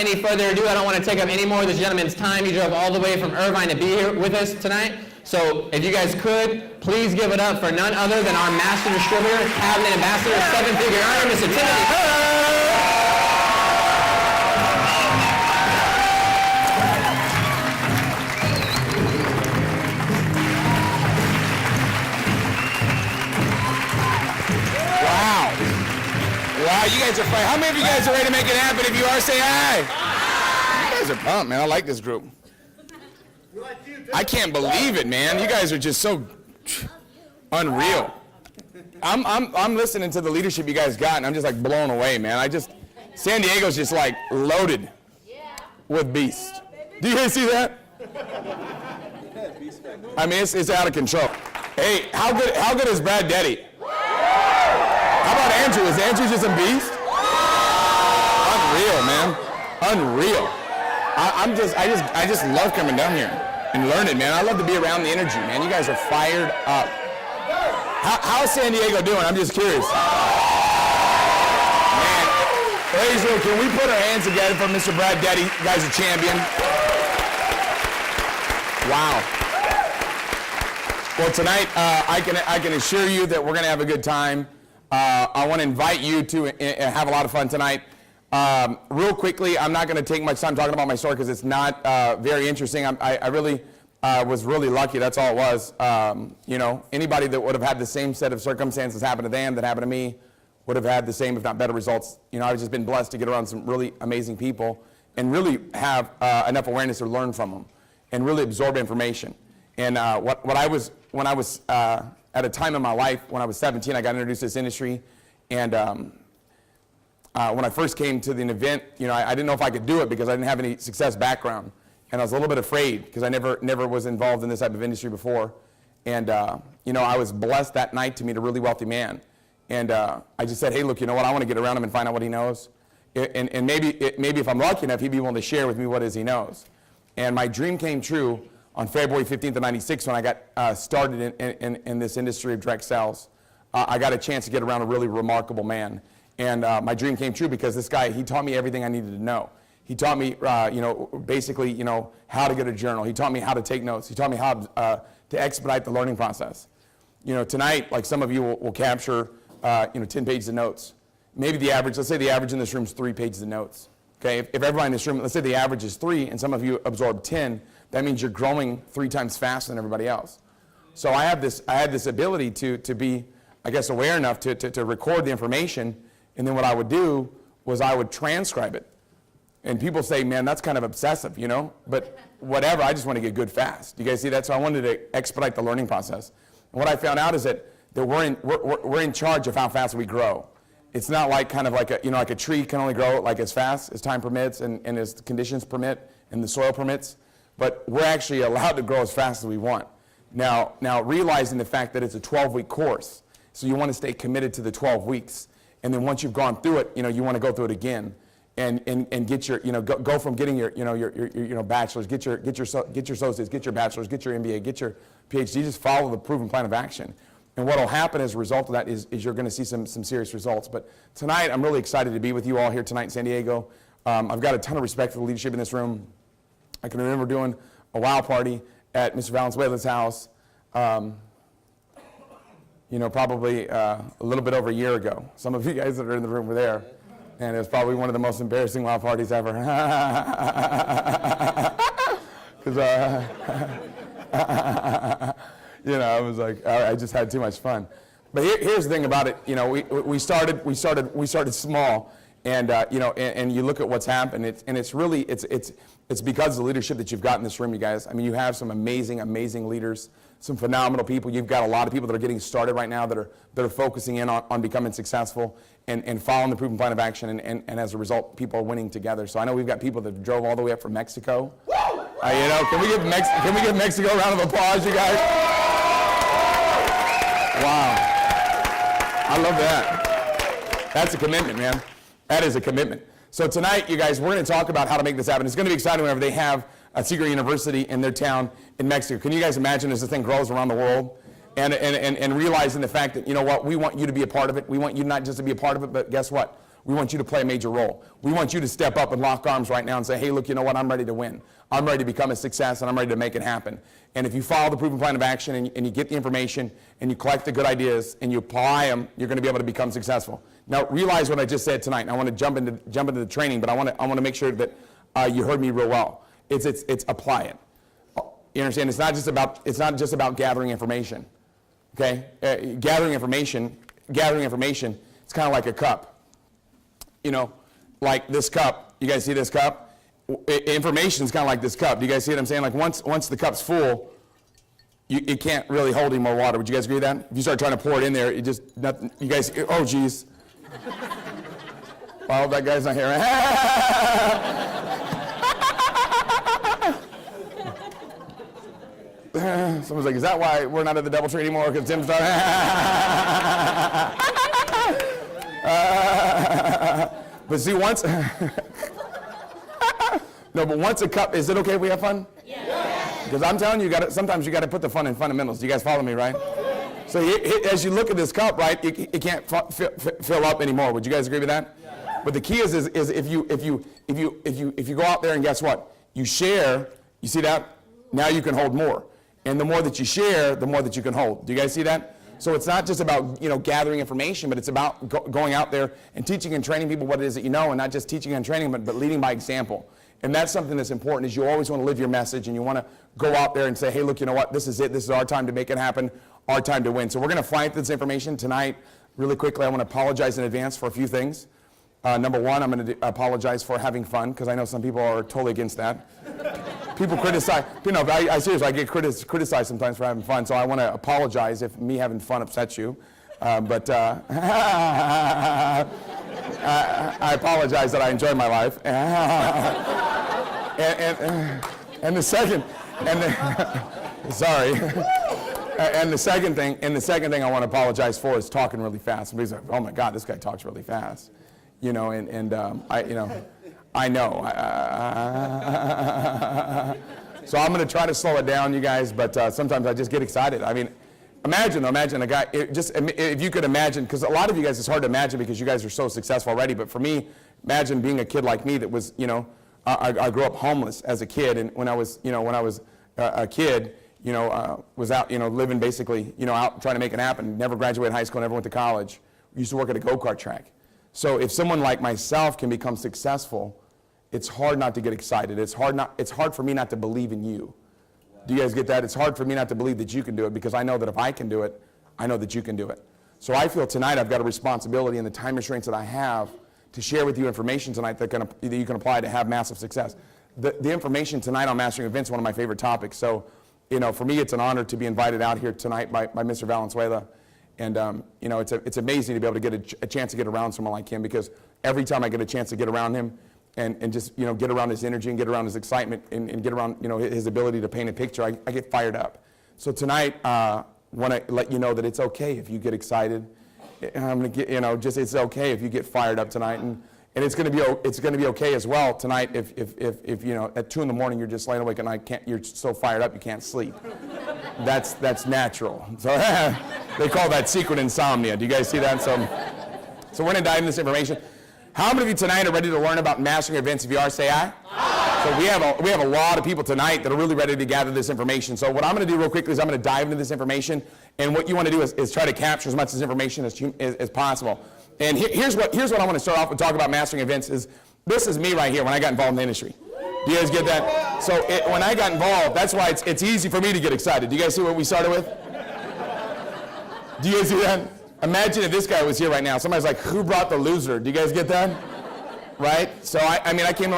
any further ado, I don't want to take up any more of this gentleman's time. He drove all the way from Irvine to be here with us tonight. So if you guys could, please give it up for none other than our master distributor, cabinet ambassador, seven-figure earner, Mr. Tim Herr. Wow, you guys are fine. How many of you guys are ready to make it happen? If you are, say hi. You guys are pumped, man. I like this group. I can't believe it, man. You guys are just so unreal. I'm listening to the leadership you guys got, and I'm just like blown away, man. San Diego's just like loaded with beasts. Do you guys see that? I mean, it's out of control. Hey, how good is Brad Deddy? How about Andrew? Is Andrew just a beast? Unreal, man. Unreal. I just love coming down here and learning, man. I love to be around the energy, man. You guys are fired up. How's San Diego doing? I'm just curious. Man, ladies and gentlemen, can we put our hands together for Mr. Brad Deddy? You guys are champion. Wow. Well, tonight, I can assure you that we're going to have a good time. I want to invite you to have a lot of fun tonight. Real quickly, I'm not going to take much time talking about my story because it's not very interesting. I really was really lucky. That's all it was. You know, anybody that would have had the same set of circumstances happen to them that happened to me would have had the same, if not better, results. You know, I've just been blessed to get around some really amazing people and really have enough awareness to learn from them and really absorb information. And when I was at a time in my life, when I was 17, I got introduced to this industry, and when I first came to the event, you know, I didn't know if I could do it because I didn't have any success background, and I was a little bit afraid because I never was involved in this type of industry before, and you know, I was blessed that night to meet a really wealthy man, and I just said, hey, look, you know what, I want to get around him and find out what he knows, and maybe if I'm lucky enough, he'd be willing to share with me what it is he knows, and my dream came true on February 15th of '96 when I got started in this industry of direct sales. I got a chance to get around a really remarkable man. And my dream came true because this guy, he taught me everything I needed to know. He taught me, you know, basically, you know, how to get a journal. He taught me how to take notes. He taught me how to expedite the learning process. You know, tonight, like some of you will capture, you know, 10 pages of notes. Maybe the average, let's say the average in this room is 3 pages of notes. Okay, if everybody in this room, let's say the average is 3 and some of you absorb 10, that means you're growing 3 times faster than everybody else. So I had this ability to be, I guess, aware enough to record the information, and then what I would do was I would transcribe it. And people say, man, that's kind of obsessive, you know? But whatever, I just want to get good fast. You guys see that? So I wanted to expedite the learning process. And what I found out is that we're in charge of how fast we grow. It's not like kind of like a, you know, like a tree can only grow like as fast as time permits and as the conditions permit and the soil permits. But we're actually allowed to grow as fast as we want. Now realizing the fact that it's a 12-week course, so you want to stay committed to the 12 weeks. And then once you've gone through it, you know, you want to go through it again, and get your, you know, go from getting your, you know, bachelor's, get your associates, get your bachelor's, get your MBA, get your PhD. Just follow the proven plan of action. And what will happen as a result of that is you're going to see some serious results. But tonight, I'm really excited to be with you all here tonight in San Diego. I've got a ton of respect for the leadership in this room. I can remember doing a wow party at Mr. Valenzuela's house, you know, probably a little bit over a year ago. Some of you guys that are in the room were there, and it was probably one of the most embarrassing wow parties ever. Because, you know, I was like, I just had too much fun. But here's the thing about it. You know, we started small. And you know, and you look at what's happened, it's really it's because of the leadership that you've got in this room, you guys. I mean, you have some amazing leaders, some phenomenal people. You've got a lot of people that are getting started right now that are focusing in on becoming successful and following the proven plan of action, and as a result, people are winning together. So I know we've got people that drove all the way up from Mexico. You know, can we give Mexico a round of applause, you guys? Wow, I love that. That's a commitment, man. That is a commitment. So tonight, you guys, we're going to talk about how to make this happen. It's going to be exciting whenever they have a Seacret University in their town in Mexico. Can you guys imagine as this thing grows around the world and realizing the fact that, you know what, we want you to be a part of it. We want you not just to be a part of it, but guess what? We want you to play a major role. We want you to step up and lock arms right now and say, hey, look, you know what? I'm ready to win. I'm ready to become a success, and I'm ready to make it happen. And if you follow the proven plan of action and you get the information and you collect the good ideas and you apply them, you're going to be able to become successful. Now, realize what I just said tonight. And I want to jump into the training, but I want to make sure that you heard me real well. It's apply it. You understand? It's not just about gathering information. Okay? Gathering information. It's kind of like a cup. You know, like this cup. You guys see this cup? Information is kind of like this cup. Do you guys see what I'm saying? Like once the cup's full, it can't really hold any more water. Would you guys agree with that? If you start trying to pour it in there, it just nothing. You guys, oh geez. Well, that guy's not here. Someone's like, is that why we're not at the DoubleTree anymore? Because Tim's done. But see, once. No, but once a cup, is it okay if we have fun? Yeah. Because I'm telling you, sometimes you got to put the fun in fundamentals. Do you guys follow me, right? So as you look at this cup, right, it can't fill up anymore. Would you guys agree with that? Yeah. But the key is if you go out there and guess what? You share. You see that? Now you can hold more. And the more that you share, the more that you can hold. Do you guys see that? So it's not just about gathering information, but it's about going out there and teaching and training people what it is that you know, and not just teaching and training, but leading by example. And that's something that's important, is you always want to live your message, and you want to go out there and say, hey, look, you know what, this is it. This is our time to make it happen, our time to win. So we're going to fight this information tonight. Really quickly, I want to apologize in advance for a few things. Number one, I'm going to apologize for having fun, because I know some people are totally against that. People criticize, I seriously, I get criticized sometimes for having fun, so I want to apologize if me having fun upsets you. But I apologize that I enjoy my life. And the second, sorry. And the second thing I want to apologize for is talking really fast. Somebody's like, oh my God, this guy talks really fast. I know. So I'm going to try to slow it down, you guys, but sometimes I just get excited. I mean, imagine a guy, if you could imagine, because a lot of you guys, it's hard to imagine because you guys are so successful already, but for me, imagine being a kid like me that was, I grew up homeless as a kid, and when I was a kid, was out, living basically, out trying to make it happen, never graduated high school, never went to college, used to work at a go-kart track. So if someone like myself can become successful, it's hard not to get excited. It's hard for me not to believe in you. Do you guys get that? It's hard for me not to believe that you can do it, because I know that if I can do it, I know that you can do it. So I feel tonight I've got a responsibility in the time restraints that I have to share with you information tonight that you can apply to have massive success. The information tonight on Mastering Events is one of my favorite topics. So, for me, it's an honor to be invited out here tonight by Mr. Valenzuela. And, it's amazing to be able to get a chance to get around someone like him, because every time I get a chance to get around him and just, get around his energy and get around his excitement and get around, his ability to paint a picture, I get fired up. So tonight, I want to let you know that it's okay if you get excited. I'm going to get, it's okay if you get fired up tonight. And it's going to be okay as well tonight if at 2 in the morning you're just laying awake and you're so fired up you can't sleep. That's natural. So they call that secret insomnia. Do you guys see that? So we're going to dive into this information. How many of you tonight are ready to learn about mastering events? If you are, say aye. Aye. So we have a lot of people tonight that are really ready to gather this information. So what I'm going to do real quickly is I'm going to dive into this information, and what you want to do is try to capture as much of this information as possible. And here's what I want to start off with talking about mastering events is, this is me right here when I got involved in the industry. Do you guys get that? So when I got involved, that's why it's easy for me to get excited. Do you guys see what we started with? Do you guys see that? Imagine if this guy was here right now. Somebody's like, who brought the loser? Do you guys get that? Right? So I came to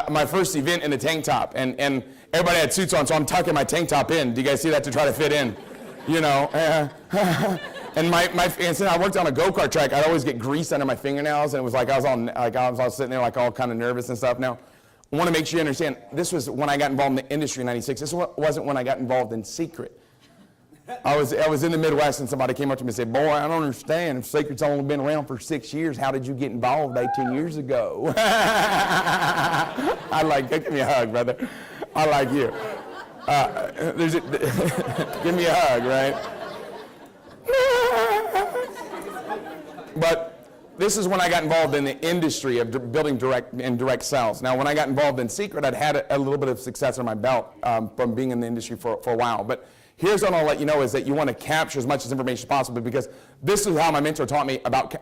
my first event in a tank top, and everybody had suits on, so I'm tucking my tank top in. Do you guys see that, to try to fit in? And since I worked on a go-kart track, I'd always get grease under my fingernails, and it was like I was all sitting there like all kind of nervous and stuff. Now, I want to make sure you understand, this was when I got involved in the industry in '96. This wasn't when I got involved in Seacret. I was in the Midwest, and somebody came up to me and said, boy, I don't understand. If Seacret's only been around for 6 years, how did you get involved 18 years ago? I like, give me a hug, brother. I like you. Give me a hug, right? But this is when I got involved in the industry of building direct sales. Now, when I got involved in Seacret, I'd had a little bit of success on my belt from being in the industry for a while. But here's what I'll let you know is that you want to capture as much information as possible, because this is how my mentor taught me about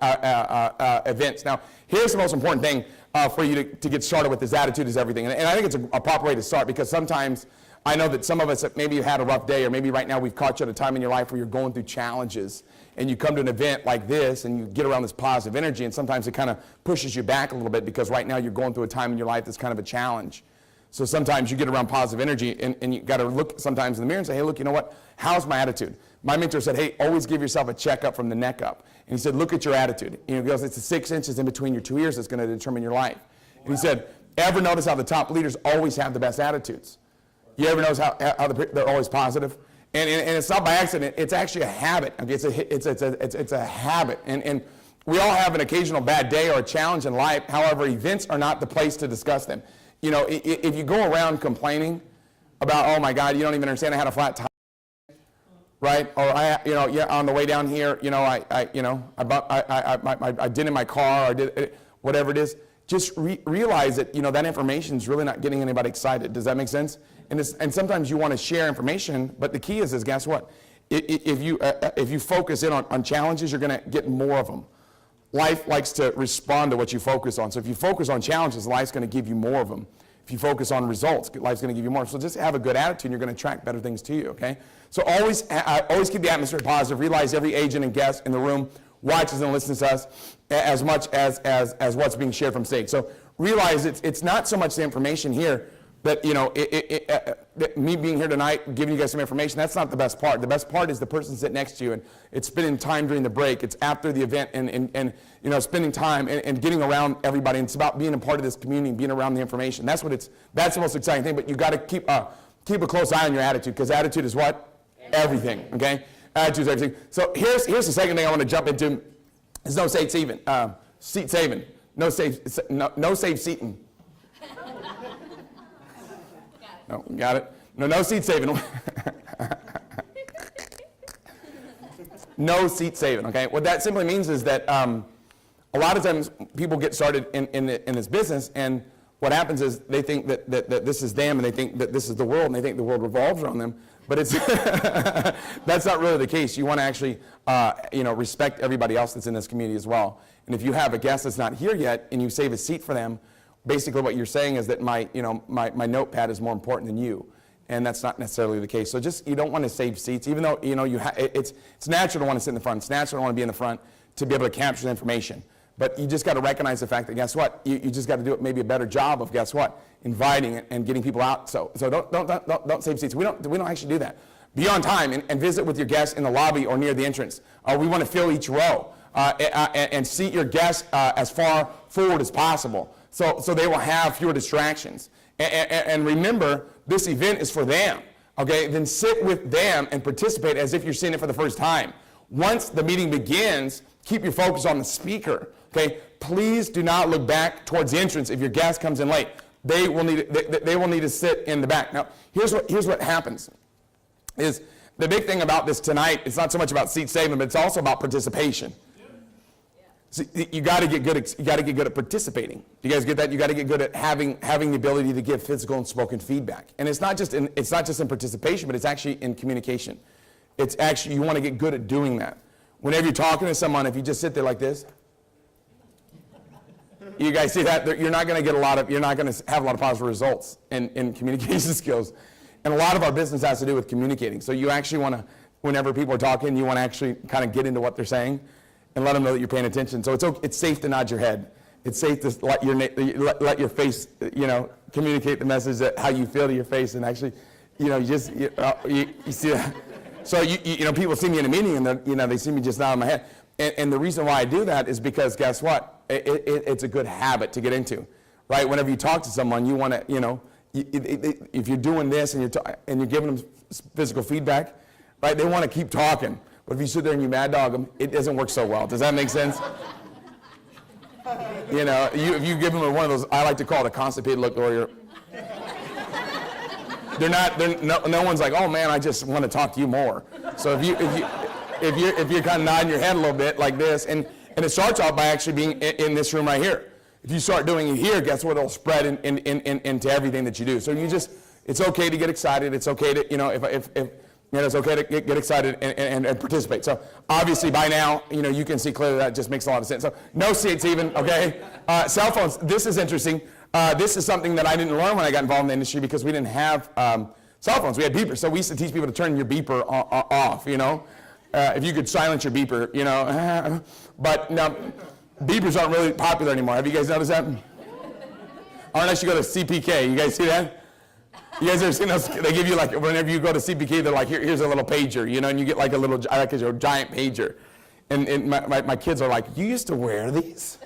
events. Now, here's the most important thing for you to get started with, is attitude is everything. And I think it's a proper way to start, because sometimes I know that some of us, maybe you had a rough day, or maybe right now we've caught you at a time in your life where you're going through challenges, and you come to an event like this and you get around this positive energy, and sometimes it kind of pushes you back a little bit, because right now you're going through a time in your life that's kind of a challenge. So sometimes you get around positive energy, and you got to look sometimes in the mirror and say, hey, look, you know what? How's my attitude? My mentor said, hey, always give yourself a checkup from the neck up. And he said, look at your attitude. You know, because it's the 6 inches in between your 2 ears that's going to determine your life. And he said, ever notice how the top leaders always have the best attitudes? You ever notice how they're always positive? And it's not by accident. It's actually a habit. Okay? It's a habit. And we all have an occasional bad day or a challenge in life. However, events are not the place to discuss them. You know, if you go around complaining about, oh my God, you don't even understand, I had a flat tire, right? Or on the way down here, I did in my car, or did whatever it is. Just realize that that information is really not getting anybody excited. Does that make sense? And sometimes you want to share information, but the key is guess what? If you focus in on challenges, you're going to get more of them. Life likes to respond to what you focus on. So if you focus on challenges, life's going to give you more of them. If you focus on results, life's going to give you more. So just have a good attitude, and you're going to attract better things to you, okay? So always keep the atmosphere positive. Realize every agent and guest in the room watches and listens to us as much as what's being shared from stage. So realize it's not so much the information here, but me being here tonight, giving you guys some information, that's not the best part. The best part is the person sitting next to you, and it's spending time during the break. It's after the event, and spending time and getting around everybody. And it's about being a part of this community, being around the information. That's the most exciting thing. But you got to keep a close eye on your attitude, because attitude is what? Everything. Okay, attitude is everything. So here's the second thing I want to jump into. Is no safe saving. Seat saving. No safe seating. No, got it? No seat saving. No seat saving, okay? What that simply means is that a lot of times people get started in this business, and what happens is they think that this is them, and they think that this is the world, and they think the world revolves around them. But it's that's not really the case. You want to actually respect everybody else that's in this community as well. And if you have a guest that's not here yet, and you save a seat for them, basically what you're saying is that my notepad is more important than you, and that's not necessarily the case. So you don't want to save seats, even though it's natural to want to sit in the front. It's natural to want to be in the front to be able to capture the information. But you just got to recognize the fact that guess what? You just got to do it maybe a better job of guess what? Inviting and getting people out. So don't save seats. We don't actually do that. Be on time and visit with your guests in the lobby or near the entrance. We want to fill each row and seat your guests as far forward as possible. So they will have fewer distractions. And remember, this event is for them, okay? Then sit with them and participate as if you're seeing it for the first time. Once the meeting begins, keep your focus on the speaker, okay? Please do not look back towards the entrance if your guest comes in late. They will need to sit in the back. Now, here's what happens, is the big thing about this tonight, it's not so much about seat saving, but it's also about participation. So you got to get good at participating. You guys get that? You got to get good at having the ability to give physical and spoken feedback. And it's not just in participation, but it's actually in communication. It's actually, you want to get good at doing that. Whenever you're talking to someone, if you just sit there like this, you guys see that? You're not going to have a lot of positive results in communication skills. And a lot of our business has to do with communicating. So you actually want to, whenever people are talking, you want to actually kind of get into what they're saying and let them know that you're paying attention. So it's safe to nod your head. It's safe to let your face, communicate the message that how you feel to your face, and actually, you see that. So people see me in a meeting, and they see me just nod my head. And the reason why I do that is because guess what? It's a good habit to get into, right? Whenever you talk to someone, you want to, if you're doing this and you're giving them physical feedback, right? They want to keep talking. But if you sit there and you mad dog them, it doesn't work so well. Does that make sense? If you give them one of those, I like to call it a constipated look, or no one's like, oh man, I just want to talk to you more. So if you're kind of nodding your head a little bit like this, and And it starts out by actually being in this room right here. If you start doing it here, guess what? It'll spread into everything that you do. So it's okay to get excited. It's okay to, it's okay to get excited and participate. So obviously by now, you can see clearly that just makes a lot of sense. So no seats even, okay? Cell phones, this is interesting. This is something that I didn't learn when I got involved in the industry because we didn't have cell phones. We had beepers. So we used to teach people to turn your beeper off, if you could silence your beeper, But now, beepers aren't really popular anymore. Have you guys noticed that? Or unless you go to CPK. You guys see that? You guys ever seen those? They give you whenever you go to CPK, they're like, here's a little pager, and you get like a giant pager. And my kids are like, you used to wear these?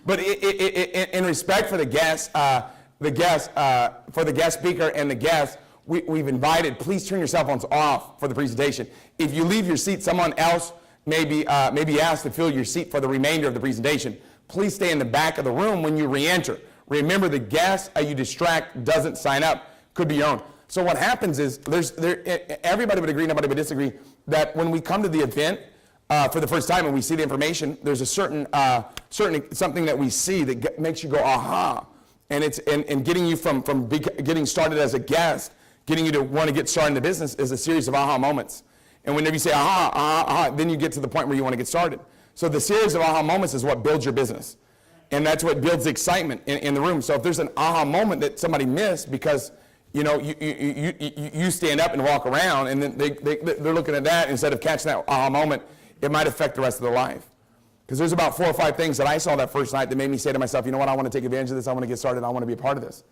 But in respect for the guests, for the guest speaker and the guests, we've invited, please turn your cell phones off for the presentation. If you leave your seat, someone else may be asked to fill your seat for the remainder of the presentation. Please stay in the back of the room when you re-enter. Remember, the guest you distract doesn't sign up. Could be your own. So what happens is, everybody would agree, nobody would disagree, that when we come to the event for the first time and we see the information, there's a certain something that we see that makes you go, aha. And it's getting you from getting started as a guest, getting you to want to get started in the business is a series of aha moments. And whenever you say aha, aha, aha, then you get to the point where you want to get started. So the series of aha moments is what builds your business. And that's what builds the excitement in the room. So if there's an aha moment that somebody missed because you stand up and walk around and then they're looking at that instead of catching that aha moment, it might affect the rest of their life. Because there's about 4 or 5 things that I saw that first night that made me say to myself, you know what, I want to take advantage of this, I want to get started, I want to be a part of this.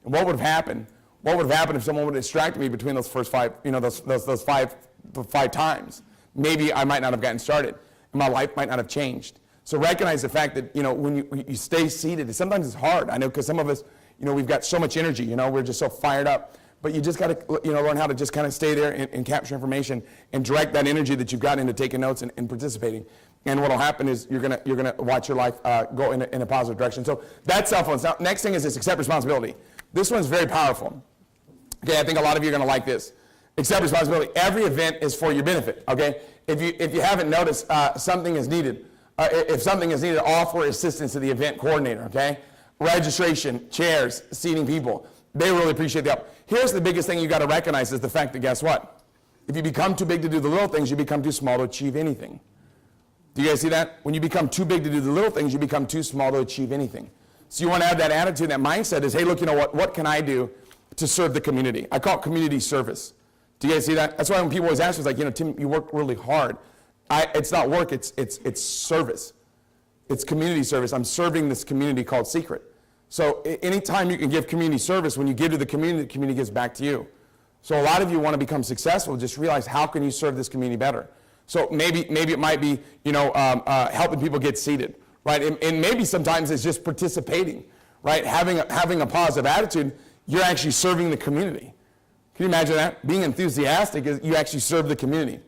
And what would have happened? What would have happened if someone would have distracted me between those first 5, those five times? Maybe I might not have gotten started, and my life might not have changed. So recognize the fact that, when you stay seated, sometimes it's hard. I know because some of us, we've got so much energy, we're just so fired up. But you just got to, learn how to just kind of stay there and capture information and direct that energy that you've got into taking notes and participating. And what will happen is you're gonna watch your life go in a positive direction. So that's cell phones. Now, next thing is this: accept responsibility. This one's very powerful. Okay, I think a lot of you are gonna like this. Accept responsibility. Every event is for your benefit. Okay, if you haven't noticed, something is needed. If something is needed, offer assistance to the event coordinator. Okay, registration, chairs, seating people. They really appreciate the help. Here's the biggest thing you got to recognize is the fact that guess what? If you become too big to do the little things, you become too small to achieve anything. Do you guys see that? When you become too big to do the little things, you become too small to achieve anything. So you want to have that attitude, that mindset is, hey, look, what can I do to serve the community? I call it community service. Do you guys see that? That's why when people always ask me, like, Tim, you work really hard. It's not work, it's service. It's community service. I'm serving this community called Seacret. So anytime you can give community service, when you give to the community gives back to you. So a lot of you want to become successful, just realize how can you serve this community better. So maybe it might be, helping people get seated, right? And maybe sometimes it's just participating, right? Having a positive attitude, you're actually serving the community. Can you imagine that? Being enthusiastic is you actually serve the community.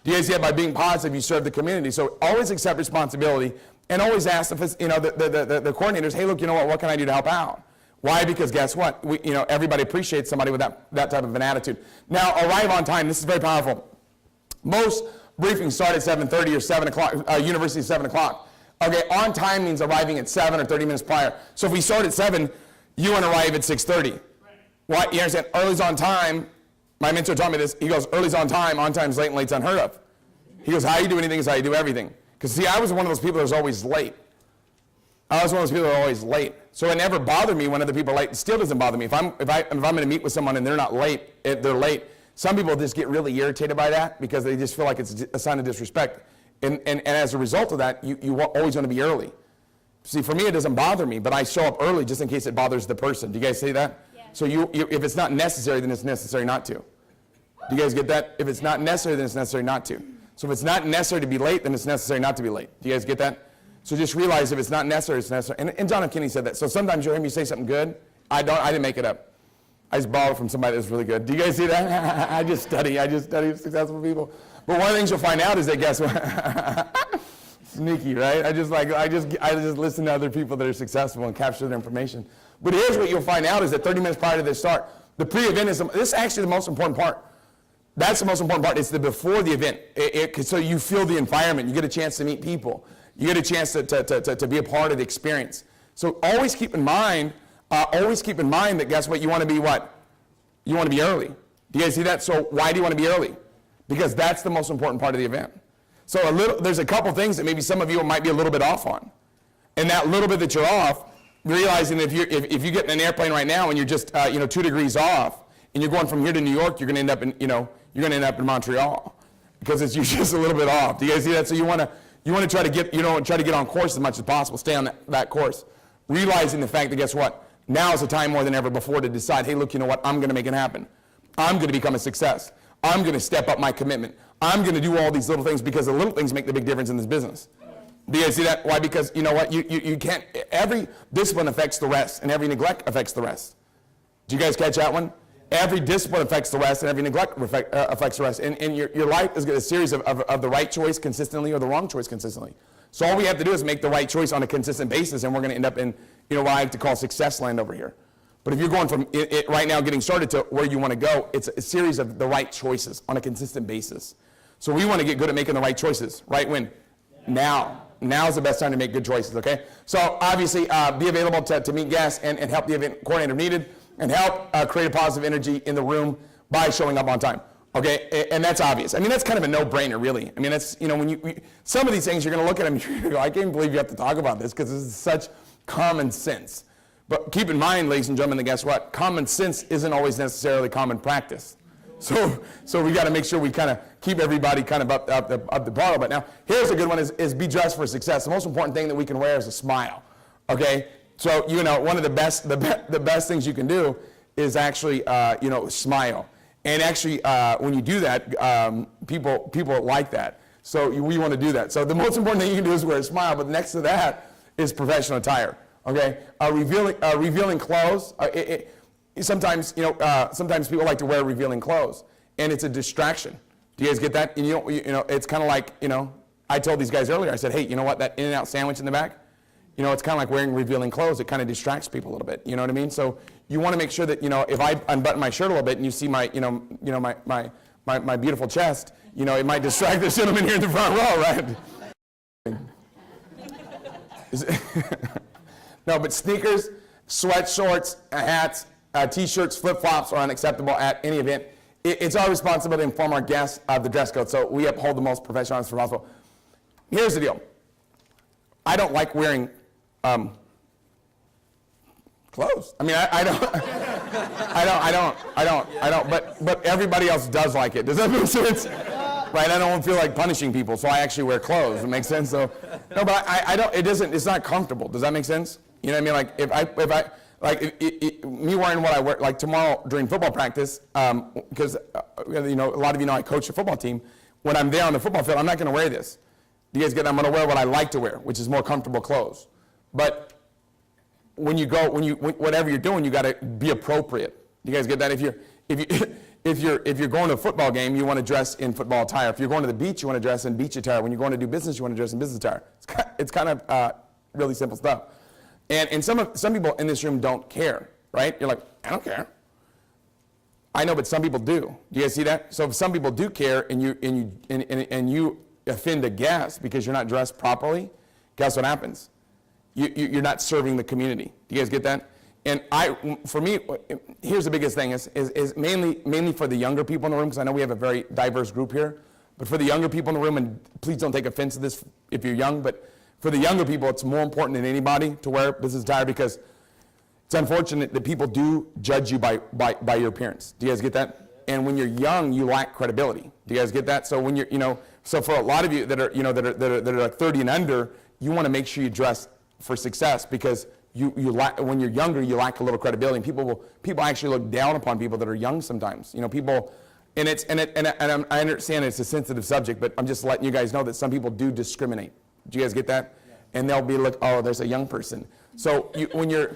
Do you guys see that? By being positive, you serve the community. So always accept responsibility and always ask if it's, the coordinators, hey, look, what can I do to help out? Why? Because guess what? Everybody appreciates somebody with that type of an attitude. Now, arrive on time. This is very powerful. Most briefings start at 7:30 or 7 o'clock, university 7 o'clock. Okay, on time means arriving at 7 or 30 minutes prior. So if we start at 7, you want to arrive at 6:30. Right. Why? You understand? Early's on time. My mentor taught me this. He goes, early's on time's late, and late's unheard of. He goes, how you do anything is how you do everything. Because see, I was one of those people that was always late. I was one of those people that were always late. So it never bothered me when other people are late. It still doesn't bother me. If I'm going to meet with someone and they're not late, they're late. Some people just get really irritated by that because they just feel like it's a sign of disrespect. And as a result of that, you always want to be early. See, for me, it doesn't bother me, but I show up early just in case it bothers the person. Do you guys see that? Yeah. So if it's not necessary, then it's necessary not to. Do you guys get that? If it's not necessary, then it's necessary not to. So if it's not necessary to be late, then it's necessary not to be late. Do you guys get that? So just realize if it's not necessary, it's necessary. And John F. Kennedy said that. So sometimes you'll hear me say something good. I didn't make it up. I just borrowed from somebody that's really good. Do you guys see that? I just study successful people. But one of the things you'll find out is that guess what? Sneaky, right? I just listen to other people that are successful and capture their information. But here's what you'll find out is that 30 minutes prior to this start, the pre-event this is actually the most important part. That's the most important part. It's the before the event. So you feel the environment. You get a chance to meet people. You get a chance to be a part of the experience. So always keep in mind that guess what? You want to be what? You want to be early. Do you guys see that? So why do you want to be early? Because that's the most important part of the event. So there's a couple things that maybe some of you might be a little bit off on. And that little bit that you're off, realizing if you get in an airplane right now and you're just 2 degrees off, and you're going from here to New York, you're going to end up in you're going to end up in Montreal because you're just a little bit off. Do you guys see that? So you want to try to get on course as much as possible. Stay on that course, realizing the fact that guess what? Now is the time more than ever before to decide, hey, look, you know what? I'm going to make it happen. I'm going to become a success. I'm going to step up my commitment. I'm going to do all these little things because the little things make the big difference in this business. Do you guys see that? Why? Because you know what? You can't. Every discipline affects the rest, and every neglect affects the rest. Do you guys catch that one? Every discipline affects the rest, and every neglect affects the rest. And your life is a series of the right choice consistently or the wrong choice consistently. So all we have to do is make the right choice on a consistent basis, and we're going to end up in what I like to call success land over here. But if you're going from right now getting started to where you want to go, it's a series of the right choices on a consistent basis. So we want to get good at making the right choices. Right when? Now. Now is the best time to make good choices, okay? So obviously, be available to meet guests and help the event coordinator if needed, and help create a positive energy in the room by showing up on time, okay? And that's obvious. I mean, that's kind of a no-brainer, really. I mean, that's, when some of these things, you're going to look at them and you're going to go, I can't believe you have to talk about this because this is such common sense. But keep in mind, ladies and gentlemen, that guess what? Common sense isn't always necessarily common practice. So we got to make sure we kind of keep everybody kind of up the bar. But now, here's a good one: is be dressed for success. The most important thing that we can wear is a smile. Okay. So one of the best things you can do is actually smile. And actually, when you do that, people like that. So we want to do that. So the most important thing you can do is wear a smile. But next to that is professional attire. Okay. Revealing clothes. Sometimes people like to wear revealing clothes, and it's a distraction. Do you guys get that? And it's kind of like, I told these guys earlier, I said, hey, you know what, that In-N-Out sandwich in the back, it's kind of like wearing revealing clothes. It kind of distracts people a little bit. You know what I mean? So you want to make sure that, if I unbutton my shirt a little bit and you see my beautiful chest, it might distract the gentleman here in the front row, right? No, but sneakers, sweatshorts, hats, T-shirts, flip-flops are unacceptable at any event. It's our responsibility to inform our guests of the dress code, so we uphold the most professional as possible. Here's the deal. I don't like wearing clothes. I mean, I don't. But everybody else does like it. Does that make sense? Right? I don't feel like punishing people, so I actually wear clothes. It makes sense. So no, but I don't. It doesn't. It's not comfortable. Does that make sense? You know what I mean? Like if I. Like me wearing what I wear, like tomorrow during football practice, because a lot of you know I coach a football team. When I'm there on the football field, I'm not going to wear this. You guys get? I'm going to wear what I like to wear, which is more comfortable clothes. But when you go, whatever you're doing, you got to be appropriate. You guys get that? If you're going to a football game, you want to dress in football attire. If you're going to the beach, you want to dress in beach attire. When you're going to do business, you want to dress in business attire. It's kind of really simple stuff. And some people in this room don't care, right? You're like, I don't care. I know, but some people do. Do you guys see that? So if some people do care, and you offend a guest because you're not dressed properly, guess what happens? You're not serving the community. Do you guys get that? And for me, here's the biggest thing is mainly for the younger people in the room, because I know we have a very diverse group here. But for the younger people in the room, and please don't take offense to this if you're young, but for the younger people, it's more important than anybody to wear business attire, because it's unfortunate that people do judge you by your appearance. Do you guys get that? And when you're young, you lack credibility. Do you guys get that? So when you're, so for a lot of you that are, that are like 30 and under, you want to make sure you dress for success, because when you're younger, you lack a little credibility. And people actually look down upon people that are young sometimes. People, and I understand it's a sensitive subject, but I'm just letting you guys know that some people do discriminate. Do you guys get that? Yeah. And they'll be like, oh, there's a young person. So when you're,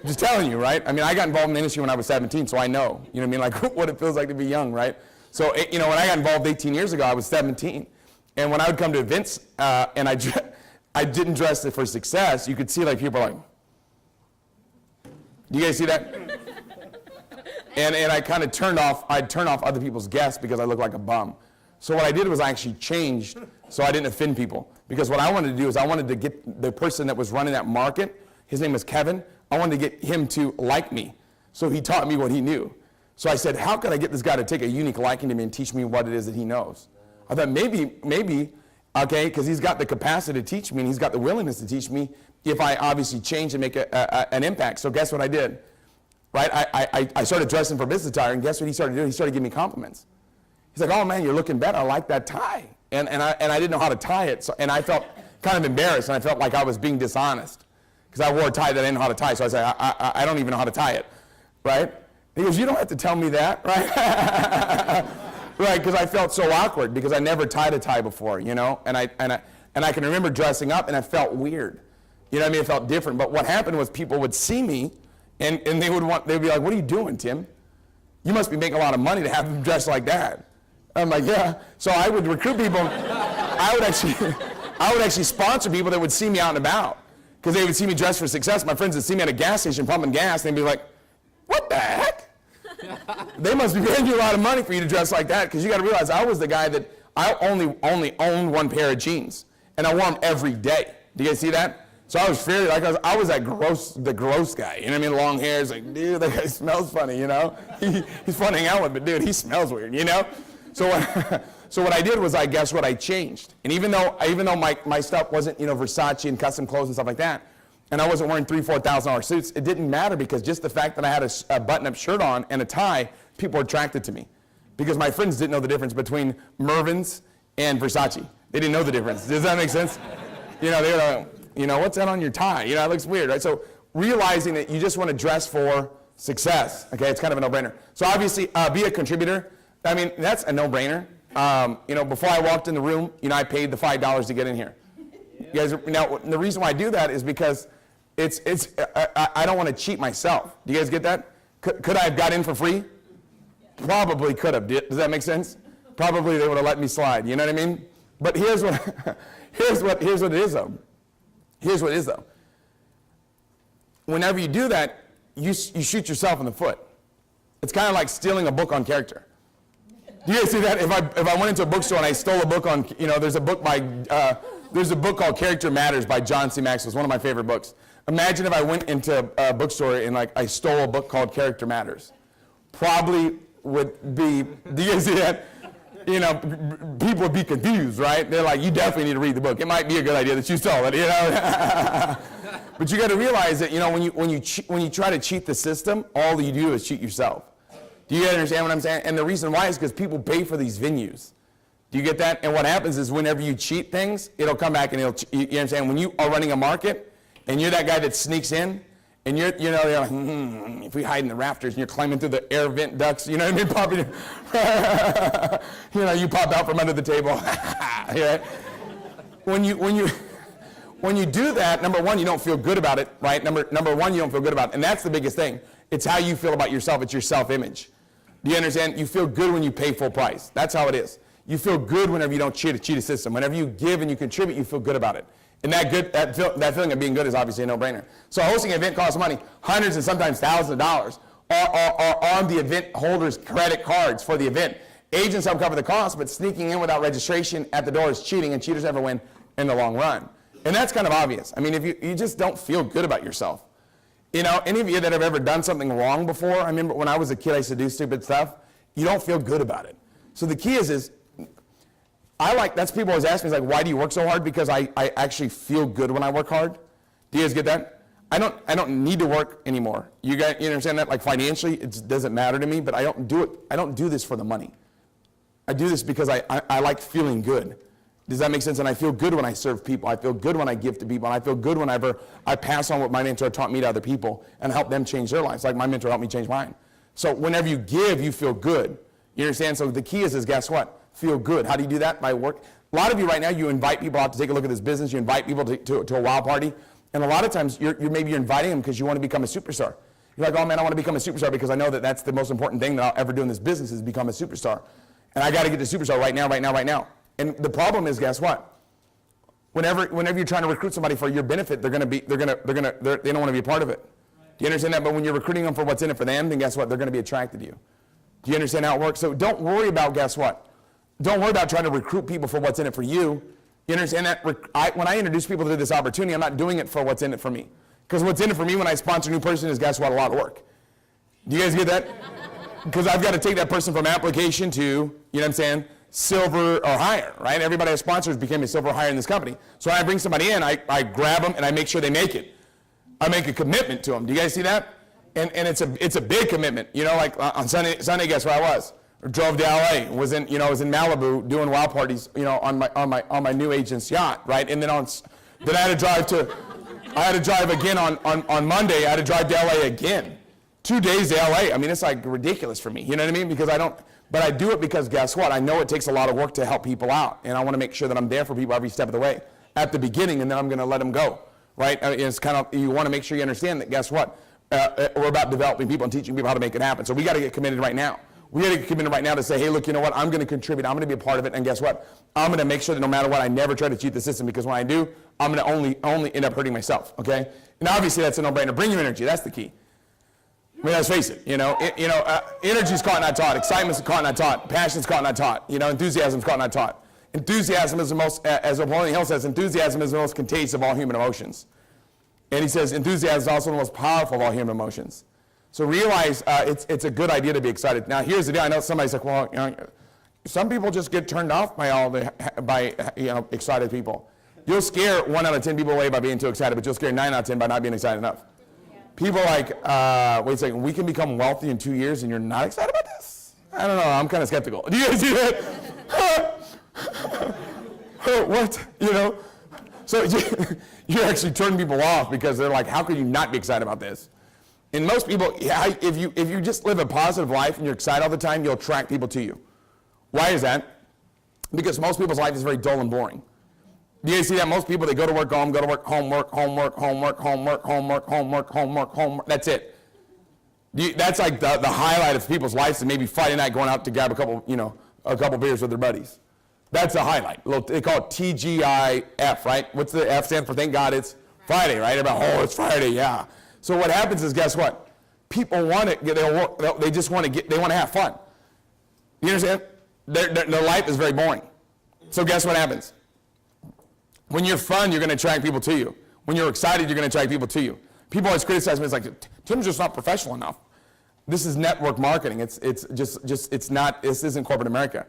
just telling you, right? I mean, I got involved in the industry when I was 17, so I know, like what it feels like to be young, right? So, when I got involved 18 years ago, I was 17. And when I would come to events and I didn't dress for success, you could see like people like, do you guys see that? And I kind of I'd turn off other people's guests because I looked like a bum. So what I did was I actually changed so I didn't offend people. Because what I wanted to do is I wanted to get the person that was running that market, his name was Kevin, I wanted to get him to like me. So he taught me what he knew. So I said, how could I get this guy to take a unique liking to me and teach me what it is that he knows? I thought maybe, okay, because he's got the capacity to teach me and he's got the willingness to teach me if I obviously change and make an impact. So guess what I did? Right? I started dressing for business attire, and guess what he started doing? He started giving me compliments. He's like, oh man, you're looking better. I like that tie. And I didn't know how to tie it, and I felt kind of embarrassed, and I felt like I was being dishonest because I wore a tie that I didn't know how to tie. So I said, I don't even know how to tie it, right? He goes, you don't have to tell me that, right? Right, because I felt so awkward because I never tied a tie before, you know, and I can remember dressing up, and I felt weird, you know what I mean? It felt different. But what happened was people would see me, and they'd be like, what are you doing, Tim? You must be making a lot of money to have them dressed like that. I'm like, yeah. So I would recruit people. I would actually sponsor people that would see me out and about because they would see me dressed for success. My friends would see me at a gas station pumping gas, and they'd be like, what the heck? They must be paying you a lot of money for you to dress like that, because you got to realize I was the guy that I only owned one pair of jeans, and I wore them every day. Do you guys see that? So I was fairly, like I was that the gross guy, you know what I mean? Long hair, it's like, dude, that guy smells funny, you know? He's fun to hang out with, but dude, he smells weird, you know? So what I did was I changed. And even though my stuff wasn't, you know, Versace and custom clothes and stuff like that, and I wasn't wearing $3,000, $4,000 suits, it didn't matter, because just the fact that I had a button-up shirt on and a tie, people were attracted to me. Because my friends didn't know the difference between Mervyn's and Versace. They didn't know the difference. Does that make sense? You know, they were like, you know, what's that on your tie? You know, it looks weird, right? So realizing that you just want to dress for success, okay, it's kind of a no-brainer. So obviously, be a contributor. I mean, that's a no-brainer. You know, before I walked in the room, you know, I paid the $5 to get in here. You guys, now, the reason why I do that is because I don't want to cheat myself. Do you guys get that? Could I have got in for free? Probably could have. Does that make sense? Probably they would have let me slide. You know what I mean? But here's what it is though. Here's what it is though. Whenever you do that, you shoot yourself in the foot. It's kind of like stealing a book on character. Do you guys see that? If I went into a bookstore and I stole a book on, you know, there's a book called Character Matters by John C. Maxwell. It's one of my favorite books. Imagine if I went into a bookstore and like I stole a book called Character Matters. Probably would be, do you guys see that? You know, people would be confused, right? They're like, you definitely need to read the book. It might be a good idea that you stole it, you know? But you got to realize that, you know, when you try to cheat the system, all you do is cheat yourself. Do you understand what I'm saying? And the reason why is because people pay for these venues. Do you get that? And what happens is whenever you cheat things, it'll come back and you understand? When you are running a market and you're that guy that sneaks in, and you're like, if we hide in the rafters and you're climbing through the air vent ducts, you know what I mean? You know, you pop out from under the table. Right? When you do that, number one, you don't feel good about it, right? Number one, you don't feel good about it. And that's the biggest thing. It's how you feel about yourself. It's your self-image. Do you understand? You feel good when you pay full price. That's how it is. You feel good whenever you don't cheat a system. Whenever you give and you contribute, you feel good about it. And that feeling of being good is obviously a no-brainer. So hosting an event costs money, hundreds and sometimes thousands of dollars, are on the event holder's credit cards for the event. Agents help cover the cost, but sneaking in without registration at the door is cheating, and cheaters never win in the long run. And that's kind of obvious. I mean, if you just don't feel good about yourself. You know, any of you that have ever done something wrong before, I remember when I was a kid, I used to do stupid stuff. You don't feel good about it. So the key is that's people always ask me, like, why do you work so hard? Because I actually feel good when I work hard. Do you guys get that? I don't need to work anymore. You understand that? Like financially, it doesn't matter to me, but I don't do it. I don't do this for the money. I do this because I like feeling good. Does that make sense? And I feel good when I serve people. I feel good when I give to people. And I feel good whenever I pass on what my mentor taught me to other people and help them change their lives. Like my mentor helped me change mine. So whenever you give, you feel good. You understand? So the key is guess what? Feel good. How do you do that? By work. A lot of you right now, you invite people out to take a look at this business. You invite people to a wild party. And a lot of times, maybe you're inviting them because you want to become a superstar. You're like, oh man, I want to become a superstar because I know that that's the most important thing that I'll ever do in this business is become a superstar. And I got to get to superstar right now. And the problem is, guess what? Whenever you're trying to recruit somebody for your benefit, they don't want to be a part of it. Do you understand that? But when you're recruiting them for what's in it for them, then guess what? They're going to be attracted to you. Do you understand how it works? So don't worry about, guess what? Don't worry about trying to recruit people for what's in it for you. You understand that? When I introduce people to this opportunity, I'm not doing it for what's in it for me. Because what's in it for me when I sponsor a new person is, guess what? A lot of work. Do you guys get that? Because I've got to take that person from application to, you know what I'm saying, silver or higher, right? Everybody I sponsor became a silver or higher in this company. So when I bring somebody in, I grab them and I make sure they make it. I make a commitment to them. Do you guys see that? And it's a big commitment. You know, like on Sunday, guess where I was? I drove to LA. Was in Malibu doing wild parties, you know, on my new agent's yacht, right? And then then I had to drive again on Monday. I had to drive to LA again. 2 days to LA. I mean, it's like ridiculous for me. You know what I mean? Because but I do it because guess what? I know it takes a lot of work to help people out, and I want to make sure that I'm there for people every step of the way at the beginning, and then I'm going to let them go, right? I mean, it's kind of, you want to make sure you understand that, guess what? We're about developing people and teaching people how to make it happen. So we got to get committed right now. We got to get committed right now to say, hey, look, you know what? I'm going to contribute. I'm going to be a part of it, and guess what? I'm going to make sure that no matter what, I never try to cheat the system, because when I do, I'm going to only end up hurting myself, okay? And obviously that's a no-brainer. Bring your energy. That's the key. I mean, let's face it, energy's caught not taught, excitement's caught not taught, passion's caught not taught, enthusiasm's caught not taught. Enthusiasm is the most, as Napoleon Hill says, enthusiasm is the most contagious of all human emotions. And he says enthusiasm is also the most powerful of all human emotions. So realize it's a good idea to be excited. Now here's the deal, I know somebody's like, well, some people just get turned off by excited people. You'll scare 1 out of 10 people away by being too excited, but you'll scare 9 out of 10 by not being excited enough. People like, wait a second, we can become wealthy in 2 years and you're not excited about this? I don't know, I'm kind of skeptical. Do you guys see that? What? So you're actually turning people off because they're like, how could you not be excited about this? And most people, if you just live a positive life and you're excited all the time, you'll attract people to you. Why is that? Because most people's life is very dull and boring. Do you see that? Most people, they go to work, go to work, homework. That's it. That's like the highlight of people's lives, and maybe Friday night going out to grab a couple beers with their buddies. That's the highlight. They call it TGIF, right? What's the F stand for? Thank God it's Friday, right? It's Friday, yeah. So what happens is, guess what? People want it. They just want to they want to have fun. You understand? Their life is very boring. So guess what happens? When you're fun, you're going to attract people to you. When you're excited, you're going to attract people to you. People always criticize me. It's like, Tim's just not professional enough. This is network marketing. It's not. This isn't corporate America.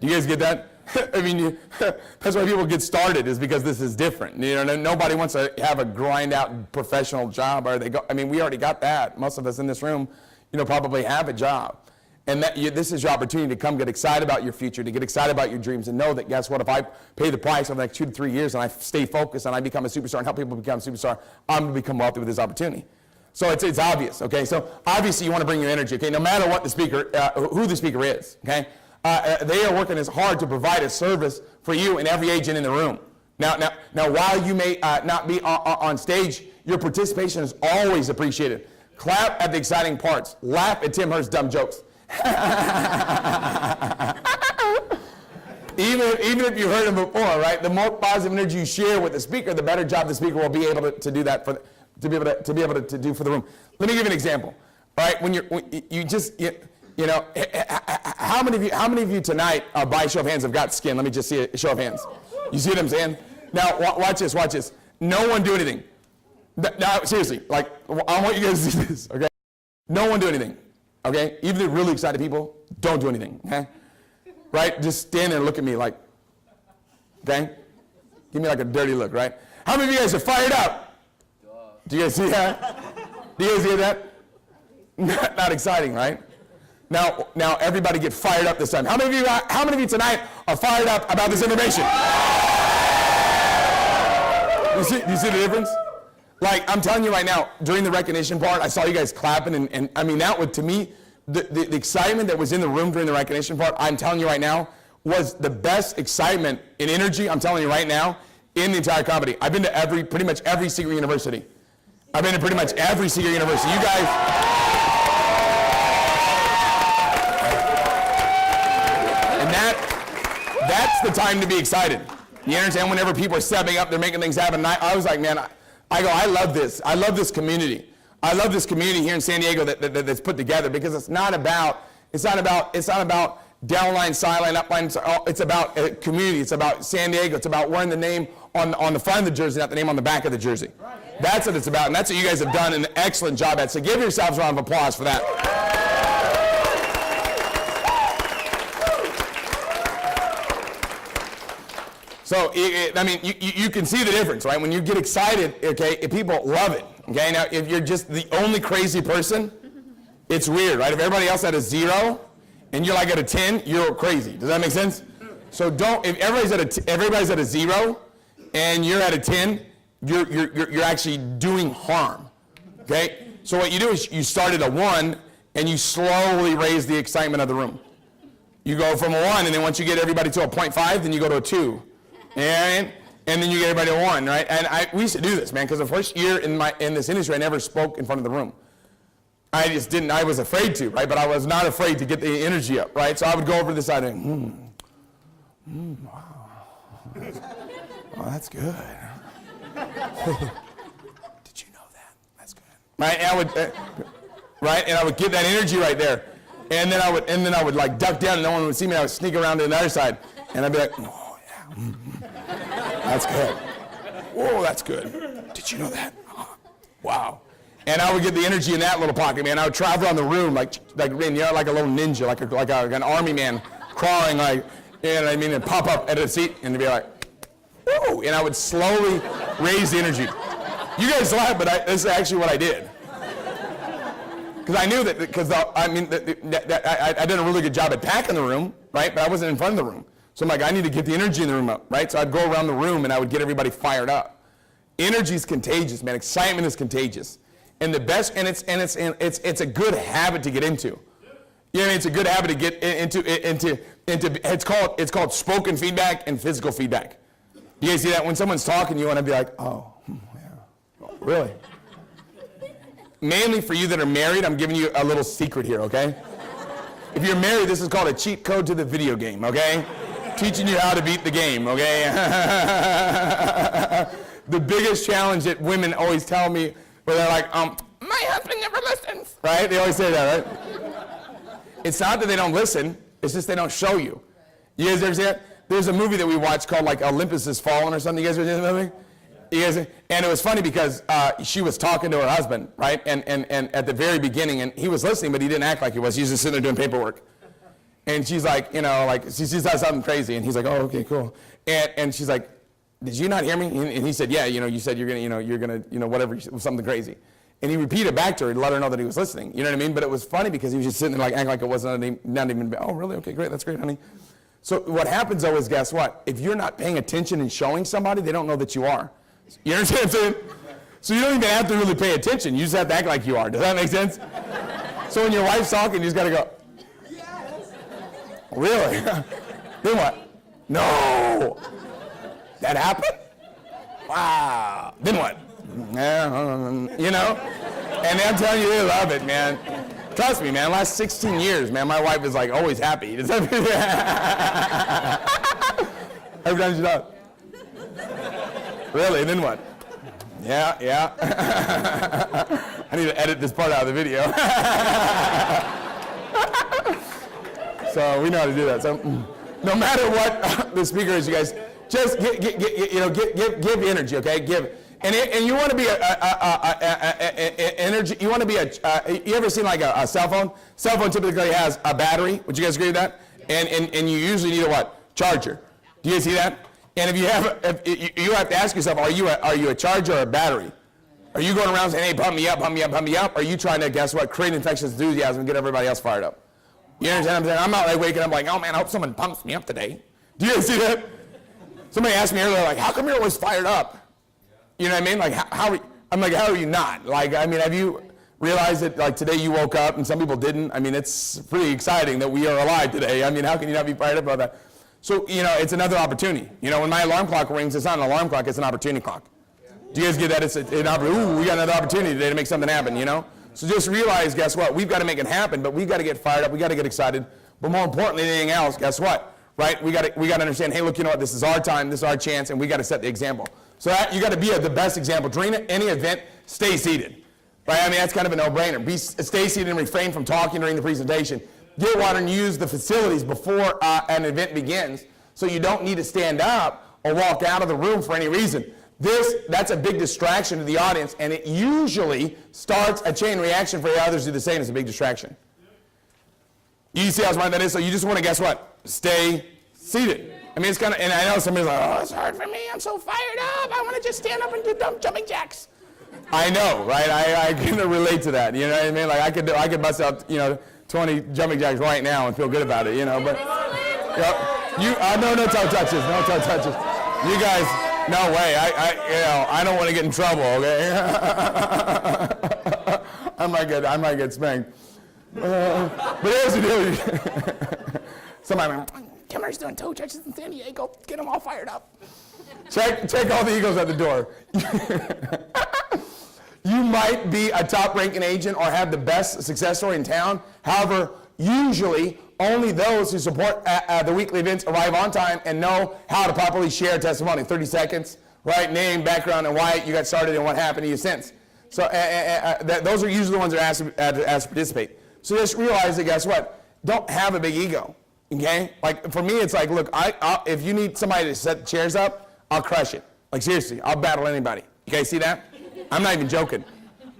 Do you guys get that? I mean, that's why people get started, is because this is different. Nobody wants to have a grind out professional job, or I mean, we already got that. Most of us in this room, probably have a job. And this is your opportunity to come get excited about your future, to get excited about your dreams, and know that, guess what, if I pay the price over the next 2 to 3 years and I stay focused and I become a superstar and help people become a superstar, I'm going to become wealthy with this opportunity. So it's obvious, okay? So obviously you want to bring your energy, okay? No matter what the speaker, who the speaker is, okay? They are working as hard to provide a service for you and every agent in the room. Now while you may not be on stage, your participation is always appreciated. Clap at the exciting parts. Laugh at Tim Herr's dumb jokes. Even if you heard him before, right? The more positive energy you share with the speaker, the better job the speaker will be able to do that to be able to do for the room. Let me give you an example. All right, how many of you tonight, by show of hands, have got skin? Let me just see a show of hands. You see what I'm saying? Now watch this. No one do anything. Now seriously, like, I want you guys to see this. Okay? No one do anything. Okay? Even the really excited people, don't do anything. Okay? Right? Just stand there and look at me like, okay? Give me like a dirty look, right? How many of you guys are fired up? Do you guys see that? Do you guys hear that? Not exciting, right? Now everybody get fired up this time. How many of you tonight are fired up about this information? You see the difference? Like, I'm telling you right now, during the recognition part, I saw you guys clapping, and I mean, that would, to me, the excitement that was in the room during the recognition part, I'm telling you right now, was the best excitement and energy, I'm telling you right now, in the entire company. I've been to pretty much every Seacret university. I've been to pretty much every Seacret university. You guys, and that's the time to be excited. You understand? Whenever people are stepping up, they're making things happen. And I was like, man, I love this. I love this community. I love this community here in San Diego that's put together, because it's not about downline, sideline, upline. It's about a community. It's about San Diego. It's about wearing the name on the front of the jersey, not the name on the back of the jersey. That's what it's about, and that's what you guys have done an excellent job at. So give yourselves a round of applause for that. So, I mean, you can see the difference, right? When you get excited, okay, people love it, okay? Now, if you're just the only crazy person, it's weird, right? If everybody else had a 0 and you're like at a 10, you're crazy. Does that make sense? So if everybody's at a 0 and you're at a 10, you're actually doing harm, okay? So what you do is you start at a 1 and you slowly raise the excitement of the room. You go from a 1, and then once you get everybody to a 0.5, then you go to a 2. And then you get everybody to 1, right? And we used to do this, man, because the first year in this industry, I never spoke in front of the room. I just didn't. I was afraid to, right? But I was not afraid to get the energy up, right? So I would go over to the side and, wow, oh, that's good. Did you know that? That's good, right? And I would, right? And I would get that energy right there, and then I would like duck down, and no one would see me. I would sneak around to the other side, and I'd be like, oh yeah. That's good. Whoa, that's good. Did you know that? Wow. And I would get the energy in that little pocket, man. I would travel around the room like a little ninja, like an army man crawling, like, you know what I mean, and pop up at a seat and be like, whoa, and I would slowly raise the energy. You guys laugh, but this is actually what I did. Because I knew that, I did a really good job at packing the room, right? But I wasn't in front of the room. So I'm like, I need to get the energy in the room up, right? So I'd go around the room and I would get everybody fired up. Energy is contagious, man. Excitement is contagious, and the best, and it's a good habit to get into. You know, it's a good habit to get into. It's called spoken feedback and physical feedback. You guys see that? When someone's talking, you want to be like, oh, yeah, oh, really? Mainly for you that are married, I'm giving you a little secret here, okay? If you're married, this is called a cheat code to the video game, okay? Teaching you how to beat the game, okay? The biggest challenge that women always tell me, where they're like, my husband never listens, right? They always say that, right? It's not that they don't listen, it's just they don't show you. You guys ever see that? There's a movie that we watched called like Olympus Has Fallen or something. You guys ever seen that movie? And it was funny because she was talking to her husband, right? And at the very beginning, and he was listening, but he didn't act like he was. He was just sitting there doing paperwork. And she's like, you know, like, she says something crazy, and he's like, oh, okay, cool. And she's like, did you not hear me? And he said, yeah, you said you're gonna, whatever, something crazy. And he repeated back to her to let her know that he was listening. You know what I mean? But it was funny because he was just sitting there like acting like it wasn't, not even, oh, really? Okay, great, that's great, honey. So what happens though is, guess what? If you're not paying attention and showing somebody, they don't know that you are. You understand what I'm saying? So you don't even have to really pay attention. You just have to act like you are. Does that make sense? So when your wife's talking, you just gotta go, yes. Really? Then what? No. That happened? Wow. Then what? You know? And I'm telling you, they love it, man. Trust me, man, last 16 years, man, my wife is like always happy. Every time she's out. Really, then what? Yeah. I need to edit this part out of the video. So we know how to do that. So no matter what the speaker is, you guys, just give energy, okay? Give. And you want to be energy. You want to be you ever seen like a cell phone? Cell phone typically has a battery. Would you guys agree with that? And you usually need a what? Charger. Do you guys see that? And if you have to ask yourself, are you a charger or a battery? Are you going around saying, hey, pump me up, pump me up, pump me up? Or are you trying to, guess what, create infectious enthusiasm and get everybody else fired up? You understand what I'm saying? I'm not like waking up like, oh man, I hope someone pumps me up today. Do you guys see that? Somebody asked me earlier, like, how come you're always fired up? You know what I mean? Like, I'm like, how are you not? Like, I mean, have you realized that, like, today you woke up and some people didn't? I mean, it's pretty exciting that we are alive today. I mean, how can you not be fired up about that? So, it's another opportunity. When my alarm clock rings, it's not an alarm clock, it's an opportunity clock. Do you guys get that? It's an opportunity. Ooh, we got another opportunity today to make something happen, So just realize, guess what? We've got to make it happen, but we've got to get fired up. We've got to get excited. But more importantly than anything else, guess what? Right? We got to understand, hey, look, you know what? This is our time. This is our chance, and we got to set the example. So you got to be the best example. During any event, stay seated. Right? I mean, that's kind of a no-brainer. Stay seated and refrain from talking during the presentation. Get water and use the facilities before an event begins, so you don't need to stand up or walk out of the room for any reason. That's a big distraction to the audience, and it usually starts a chain reaction for others to do the same. It's a big distraction. You see how smart that is? So you just want to, guess what? Stay seated. I mean, it's kind of, and I know somebody's like, oh, it's hard for me. I'm so fired up. I want to just stand up and do dumb jumping jacks. I know, right? I can relate to that. You know what I mean? Like I could bust out, 20 jumping jacks right now and feel good about it, But no toe touches, no toe touches. You guys, no way. I don't want to get in trouble. Okay? I might get spanked. But here's the deal. Somebody went, Tim Herr's doing toe touches in San Diego. Get them all fired up. Check all the Eagles at the door. You might be a top-ranking agent or have the best success story in town. However, usually only those who support the weekly events arrive on time and know how to properly share testimony. 30 seconds, right? Name, background, and why you got started and what happened to you since. So those are usually the ones that are asked to participate. So just realize that, guess what? Don't have a big ego, okay? Like, for me, it's like, look, if you need somebody to set the chairs up, I'll crush it. Like, seriously, I'll battle anybody. You guys see that? I'm not even joking.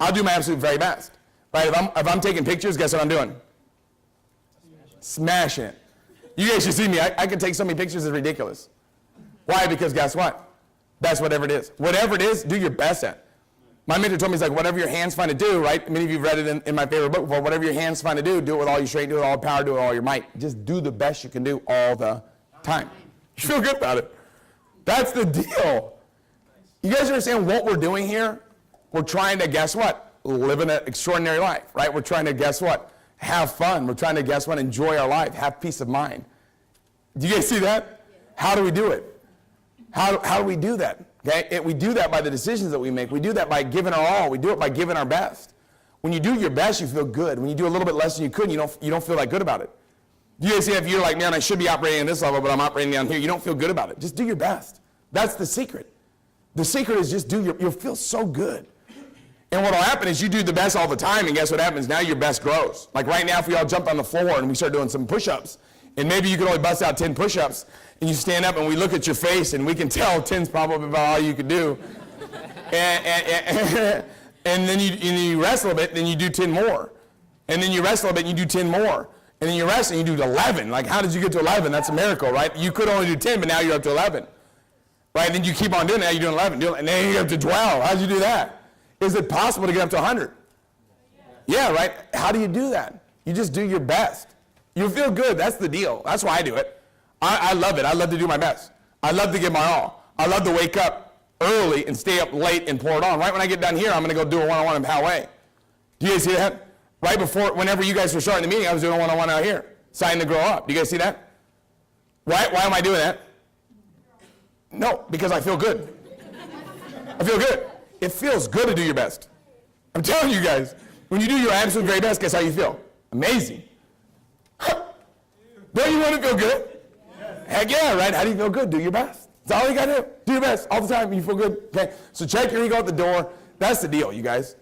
I'll do my absolute very best. Right? If I'm taking pictures, guess what I'm doing? Smashing it. You guys should see me. I can take so many pictures, it's ridiculous. Why? Because guess what? That's whatever it is. Whatever it is, do your best at. My mentor told me, he's like, whatever your hands find to do, right? Many of you have read it in my favorite book before. Whatever your hands find to do it with all your strength, do it with all power, do it with all your might. Just do the best you can do all the time. You feel good about it. That's the deal. You guys understand what we're doing here? We're trying to, guess what? Live an extraordinary life, right? We're trying to, guess what? Have fun. We're trying to, guess what? Enjoy our life. Have peace of mind. Do you guys see that? How do we do it? How do we do that? Okay? We do that by the decisions that we make. We do that by giving our all. We do it by giving our best. When you do your best, you feel good. When you do a little bit less than you could, you don't feel that good about it. Do you guys see if you're like, man, I should be operating at this level, but I'm operating down here, you don't feel good about it. Just do your best. That's the secret. The secret is just you'll feel so good. And what will happen is you do the best all the time, and guess what happens? Now your best grows. Like right now, if we all jumped on the floor and we start doing some push-ups, and maybe you could only bust out 10 push-ups, and you stand up and we look at your face and we can tell 10's probably about all you could do. And then you rest a little bit, then you do 10 more. And then you rest a little bit and you do 10 more. And then you rest and you do 11. Like, how did you get to 11? That's a miracle, right? You could only do 10, but now you're up to 11. Right? And then you keep on doing it, now you're doing 11. And then you're up to 12. How did you do that? Is it possible to get up to 100? Yeah, right? How do you do that? You just do your best. You feel good. That's the deal. That's why I do it. I love it. I love to do my best. I love to give my all. I love to wake up early and stay up late and pour it on. Right when I get done here, I'm going to go do a one-on-one in Poway. Do you guys see that? Right before, whenever you guys were starting the meeting, I was doing a one-on-one out here, signing to grow up. Do you guys see that? Why am I doing that? No, because I feel good. I feel good. It feels good to do your best. I'm telling you guys, when you do your absolute very best, guess how you feel? Amazing. Don't you want to feel good? Heck yeah, right? How do you feel good? Do your best. That's all you got to do. Do your best all the time. You feel good. Okay? So check your ego at the door. That's the deal, you guys.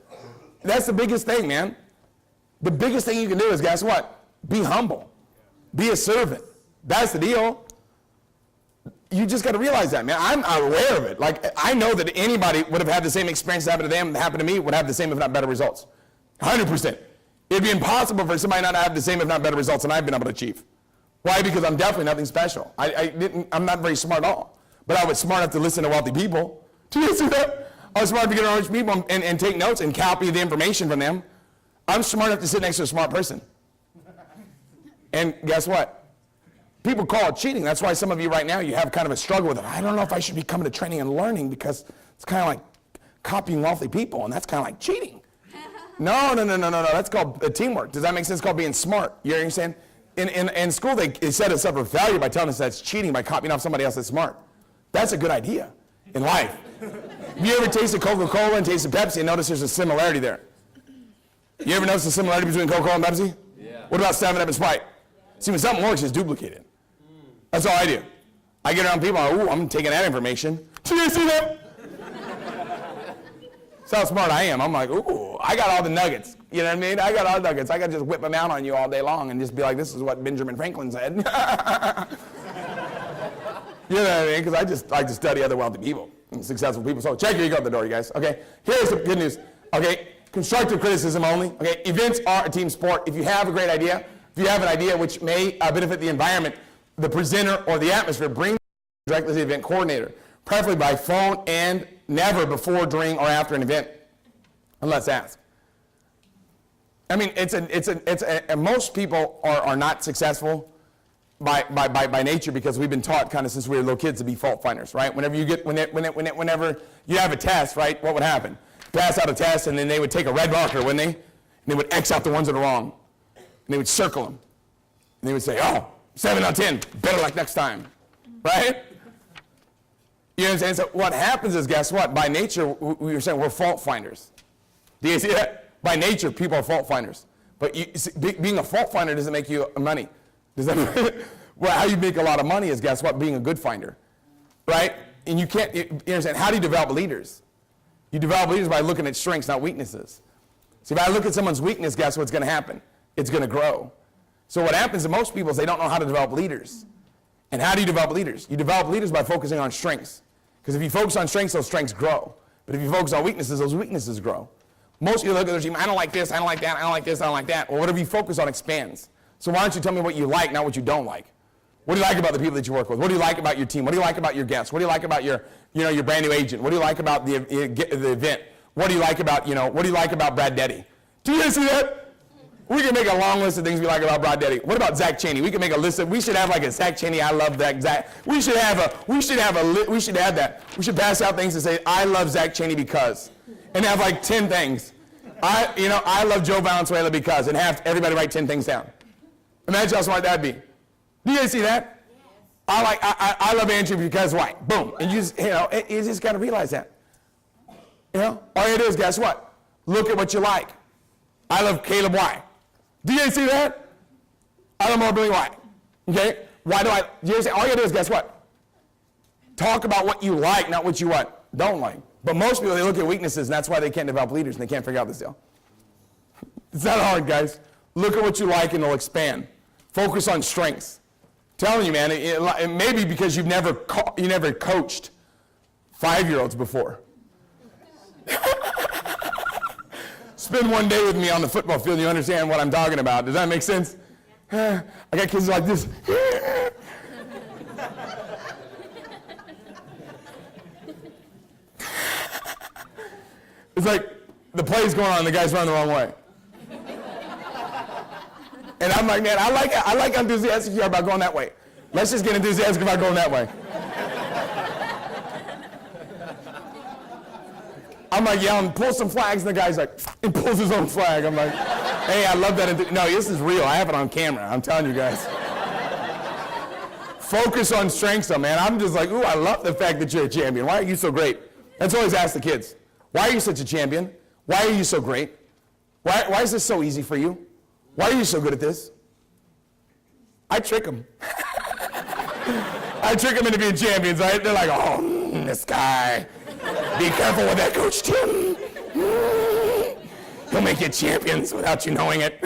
That's the biggest thing, man. The biggest thing you can do is, guess what? Be humble. Be a servant. That's the deal. You just got to realize that, man. I'm aware of it. Like, I know that anybody would have had the same experience that happened to them, that happened to me, would have the same, if not better, results. 100%. It'd be impossible for somebody not to have the same, if not better, results than I've been able to achieve. Why? Because I'm definitely nothing special. I'm not very smart at all. But I was smart enough to listen to wealthy people. Do you see that? I was smart enough to get around rich people and take notes and copy the information from them. I'm smart enough to sit next to a smart person. And guess what? People call it cheating. That's why some of you right now, you have kind of a struggle with it. I don't know if I should be coming to training and learning because it's kind of like copying wealthy people, and that's kind of like cheating. No. That's called teamwork. Does that make sense? It's called being smart. You know what I'm saying? In school, they set us up for failure by telling us that's cheating by copying off somebody else that's smart. That's a good idea in life. Have you ever tasted Coca-Cola and tasted Pepsi and noticed there's a similarity there? You ever notice the similarity between Coca-Cola and Pepsi? Yeah. What about 7-Up and Sprite? See, when something works, it's duplicated. That's all I do. I get around people, I'm taking that information. Do you see that? That's how smart I am. I'm like, ooh, I got all the nuggets. You know what I mean? I got all the nuggets. I got to just whip them out on you all day long and just be like, this is what Benjamin Franklin said. You know what I mean? Because I just like to study other wealthy people and successful people. So check here, you go out the door, you guys. Okay, here's some good news. Okay, constructive criticism only. Okay, events are a team sport. If you have a great idea, if you have an idea which may benefit the environment, the presenter, or the atmosphere, bring directly to the event coordinator, preferably by phone and never before, during, or after an event, unless asked. I mean, most people are not successful by nature because we've been taught kind of since we were little kids to be fault finders, right? Whenever you have a test, right, what would happen? Pass out a test, and then they would take a red marker, wouldn't they? And they would X out the ones that are wrong. And they would circle them. And they would say, oh, 7 out of 10, better luck next time, right? You know what I'm saying? So what happens is, guess what? By nature, we were saying we're fault finders. Do you see that? By nature, people are fault finders. But being a fault finder doesn't make you money. Does that? Well, how you make a lot of money is, guess what? Being a good finder, right? And you can't. You understand? How do you develop leaders? You develop leaders by looking at strengths, not weaknesses. See, if I look at someone's weakness, guess what's going to happen? It's going to grow. So what happens to most people is they don't know how to develop leaders. And how do you develop leaders? You develop leaders by focusing on strengths. Because if you focus on strengths, those strengths grow. But if you focus on weaknesses, those weaknesses grow. Most of you look at their team, I don't like this, I don't like that, I don't like this, I don't like that. Well, whatever you focus on expands. So why don't you tell me what you like, not what you don't like? What do you like about the people that you work with? What do you like about your team? What do you like about your guests? What do you like about your brand new agent? What do you like about the event? What do you like about, what do you like about Brad Deddy? Do you guys see that? We can make a long list of things we like about Brad Deddy. What about Zach Cheney? We can make a list of, we should have like a Zach Cheney, I love that Zach. We should add that. We should pass out things and say, I love Zach Cheney because. And have like 10 things. I love Joe Valenzuela because, and have everybody write 10 things down. Imagine how smart that'd be. Do you guys see that? Yes. I love Andrew because why? Boom. And you just got to realize that. All you do is, guess what? Look at what you like. I love Caleb why? Do you guys see that? I love Mobility why? Okay? Why do I? You say, all you do is, guess what? Talk about what you like, not what you don't like. But most people, they look at weaknesses, and that's why they can't develop leaders, and they can't figure out this deal. It's not hard, guys. Look at what you like, and it'll expand. Focus on strengths. I'm telling you, man, it may be because you never coached 5-year-olds before. Spend one day with me on the football field, and you understand what I'm talking about. Does that make sense? I got kids like this. It's like the play's going on and the guy's running the wrong way. And I'm like, man, I like enthusiastic here about going that way. Let's just get enthusiastic about going that way. I'm like yelling, pull some flags, and the guy's like, and pulls his own flag. I'm like, hey, I love that. No, this is real. I have it on camera. I'm telling you guys. Focus on strengths, though, man. I'm just like, ooh, I love the fact that you're a champion. Why are you so great? That's always ask the kids. Why are you such a champion? Why are you so great? Why is this so easy for you? Why are you so good at this? I trick them. I trick them into being champions, right? They're like, oh, this guy. Be careful with that, Coach Tim. He'll make you champions without you knowing it.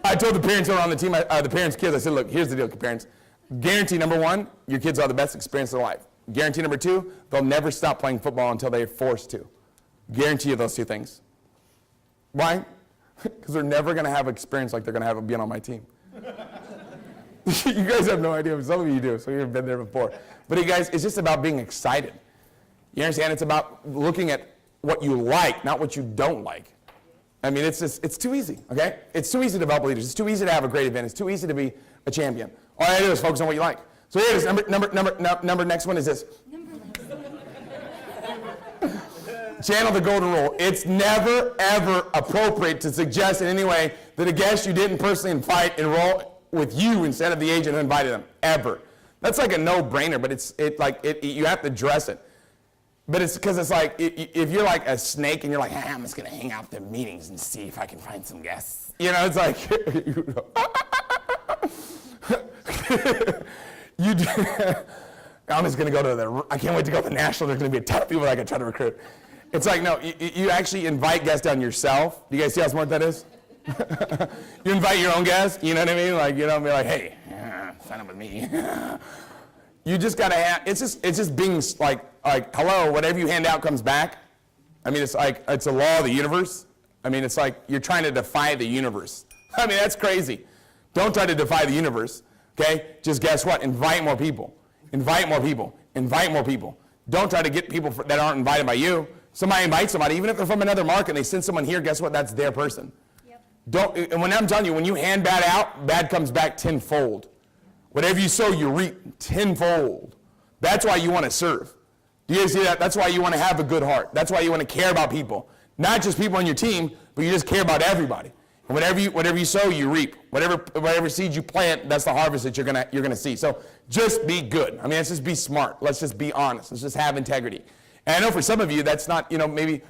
I told the parents who were on the team, the parents' kids, I said, look, here's the deal, parents. Guarantee number 1, your kids will have the best experience of their life. Guarantee number 2, they'll never stop playing football until they're forced to. Guarantee you those 2 things. Why? Because they're never going to have experience like they're going to have being on my team. You guys have no idea. Some of you do, so you've been there before. But you guys, it's just about being excited. You understand? It's about looking at what you like, not what you don't like. I mean, it's too easy, okay? It's too easy to develop leaders. It's too easy to have a great event. It's too easy to be a champion. All you have to do is focus on what you like. So here it is. Number next one is this. Channel the golden rule. It's never, ever appropriate to suggest in any way that a guest you didn't personally invite enroll with you instead of the agent who invited them. Ever. That's like a no-brainer, but you have to address it. But it's because it's like, if you're like a snake and you're like, hey, I'm just going to hang out at the meetings and see if I can find some guests. It's like, I'm just going to go to I can't wait to go to the National. There's going to be a ton of people that I can try to recruit. It's like, no, you actually invite guests down yourself. Do you guys see how smart that is? You invite your own guests, you know what I mean? Like, you know, be like, hey, sign up with me. You just got to have, it's just being like, hello, whatever you hand out comes back. I mean, it's like, it's a law of the universe. I mean, it's like you're trying to defy the universe. I mean, that's crazy. Don't try to defy the universe, okay? Just guess what? Invite more people. Invite more people. Invite more people. Don't try to get people that aren't invited by you. Somebody invites somebody, even if they're from another market, and they send someone here, guess what? That's their person. Yep. And when I'm telling you, when you hand bad out, bad comes back tenfold. Whatever you sow, you reap tenfold. That's why you want to serve. Do you guys see that? That's why you want to have a good heart. That's why you want to care about people. Not just people on your team, but you just care about everybody. And whatever you sow, you reap. Whatever seeds you plant, that's the harvest that you're gonna see. So just be good. I mean, let's just be smart. Let's just be honest. Let's just have integrity. And I know for some of you, that's not, maybe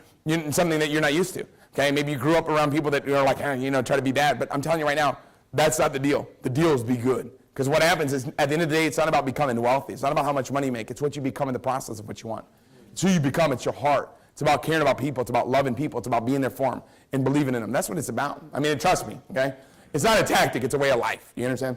something that you're not used to. Okay, maybe you grew up around people that are like, try to be bad. But I'm telling you right now, that's not the deal. The deal is be good. Because what happens is, at the end of the day, it's not about becoming wealthy. It's not about how much money you make. It's what you become in the process of what you want. It's who you become. It's your heart. It's about caring about people. It's about loving people. It's about being there for them and believing in them. That's what it's about. I mean, trust me, okay? It's not a tactic. It's a way of life. You understand?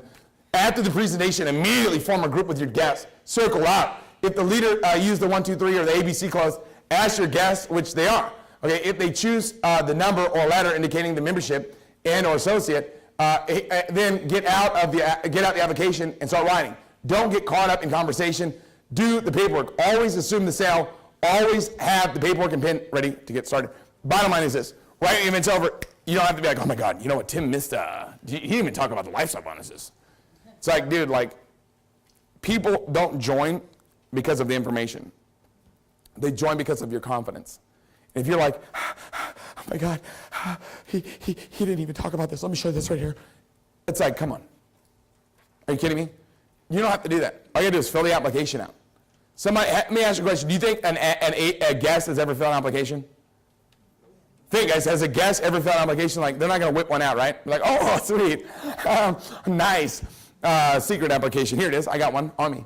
After the presentation, immediately form a group with your guests. Circle out. If the leader used the 1, 2, 3 or the ABC clause, ask your guests which they are. Okay? If they choose the number or letter indicating the membership and or associate, then get out the application and start writing. Don't get caught up in conversation. Do the paperwork. Always assume the sale. Always have the paperwork and pen ready to get started. Bottom line is this. Right when it's over, you don't have to be like, oh my God, you know what, Tim missed, he didn't even talk about the lifestyle bonuses. It's like, dude, people don't join because of the information. They join because of your confidence. And if you're like, oh my God, he didn't even talk about this. Let me show you this right here. It's like, come on. Are you kidding me? You don't have to do that. All you gotta do is fill the application out. Let me ask you a question. Do you think a guest has ever filled an application? Think, guys, has a guest ever filled an application? Like, they're not going to whip one out, right? Like, oh, sweet. Nice. Secret application. Here it is. I got one on me.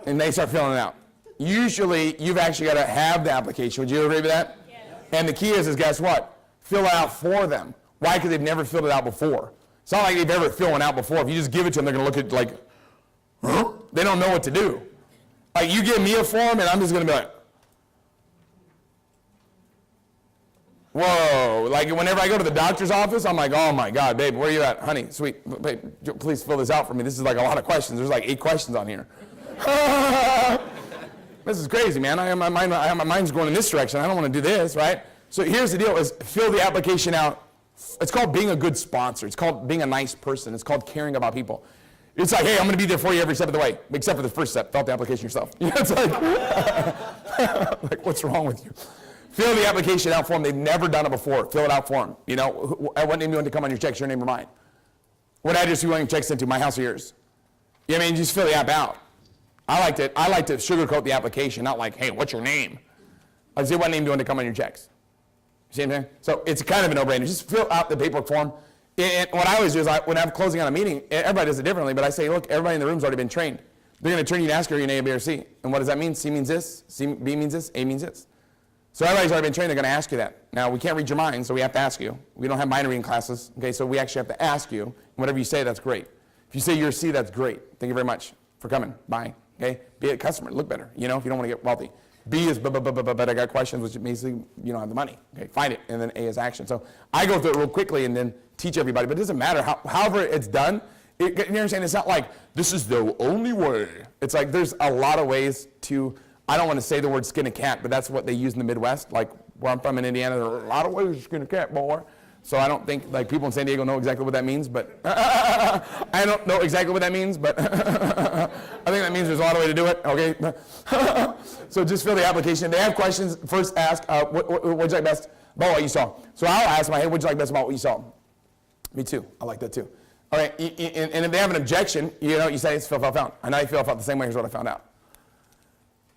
And they start filling it out. Usually, you've actually got to have the application. Would you agree with that? Yes. And the key is guess what? Fill it out for them. Why? Because they've never filled it out before. It's not like they've ever filled one out before. If you just give it to them, they're going to look at it like, huh? They don't know what to do. Like, you give me a form, and I'm just going to be like, whoa. Like, whenever I go to the doctor's office, I'm like, oh, my God, babe, where are you at? Honey, sweet, babe, please fill this out for me. This is like a lot of questions. There's like 8 questions on here. This is crazy, man. My mind's going in this direction. I don't want to do this, right? So here's the deal, is fill the application out. It's called being a good sponsor. It's called being a nice person. It's called caring about people. It's like, hey, I'm going to be there for you every step of the way, except for the first step. Fill out the application yourself. It's like, like, what's wrong with you? Fill the application out for them. They've never done it before. Fill it out for them. What name do you want to come on your checks, your name or mine? What address do you want your checks sent to, my house or yours? You know what I mean? Just fill the app out. I like to sugarcoat the application, not like, hey, what's your name? I say, what name do you want to come on your checks? You see what I'm saying? So it's kind of a no-brainer. Just fill out the paperwork form. And what I always do is when I'm closing on a meeting, everybody does it differently, but I say, look, everybody in the room's already been trained. They're going to turn you and ask you, are you an A, B, or C? And what does that mean? C means this, B means this, A means this. So everybody's already been trained, they're going to ask you that. Now, we can't read your mind, so we have to ask you. We don't have mind reading classes, okay, so we actually have to ask you. And whatever you say, that's great. If you say you're a C, that's great. Thank you very much for coming. Bye. Okay? Be a customer. Look better, if you don't want to get wealthy. B is but I got questions, which basically you don't have the money. Okay, find it, and then A is action. So I go through it real quickly and then teach everybody, but it doesn't matter however it's done. You understand? It's not like this is the only way. It's like there's a lot of ways to. I don't want to say the word skin a cat, but that's what they use in the Midwest. Like where I'm from in Indiana, there are a lot of ways to skin a cat, boy. So I don't think like people in San Diego know exactly what that means, but I don't know exactly what that means, but I think that means there's a lot of ways to do it. Okay. So just fill the application. They have questions. First ask, what'd you like best about what you saw? So I'll ask them, hey, what'd you like best about what you saw? Me too. I like that too. All right. And if they have an objection, you say it's found. I know you feel the same way. Here's what I found out.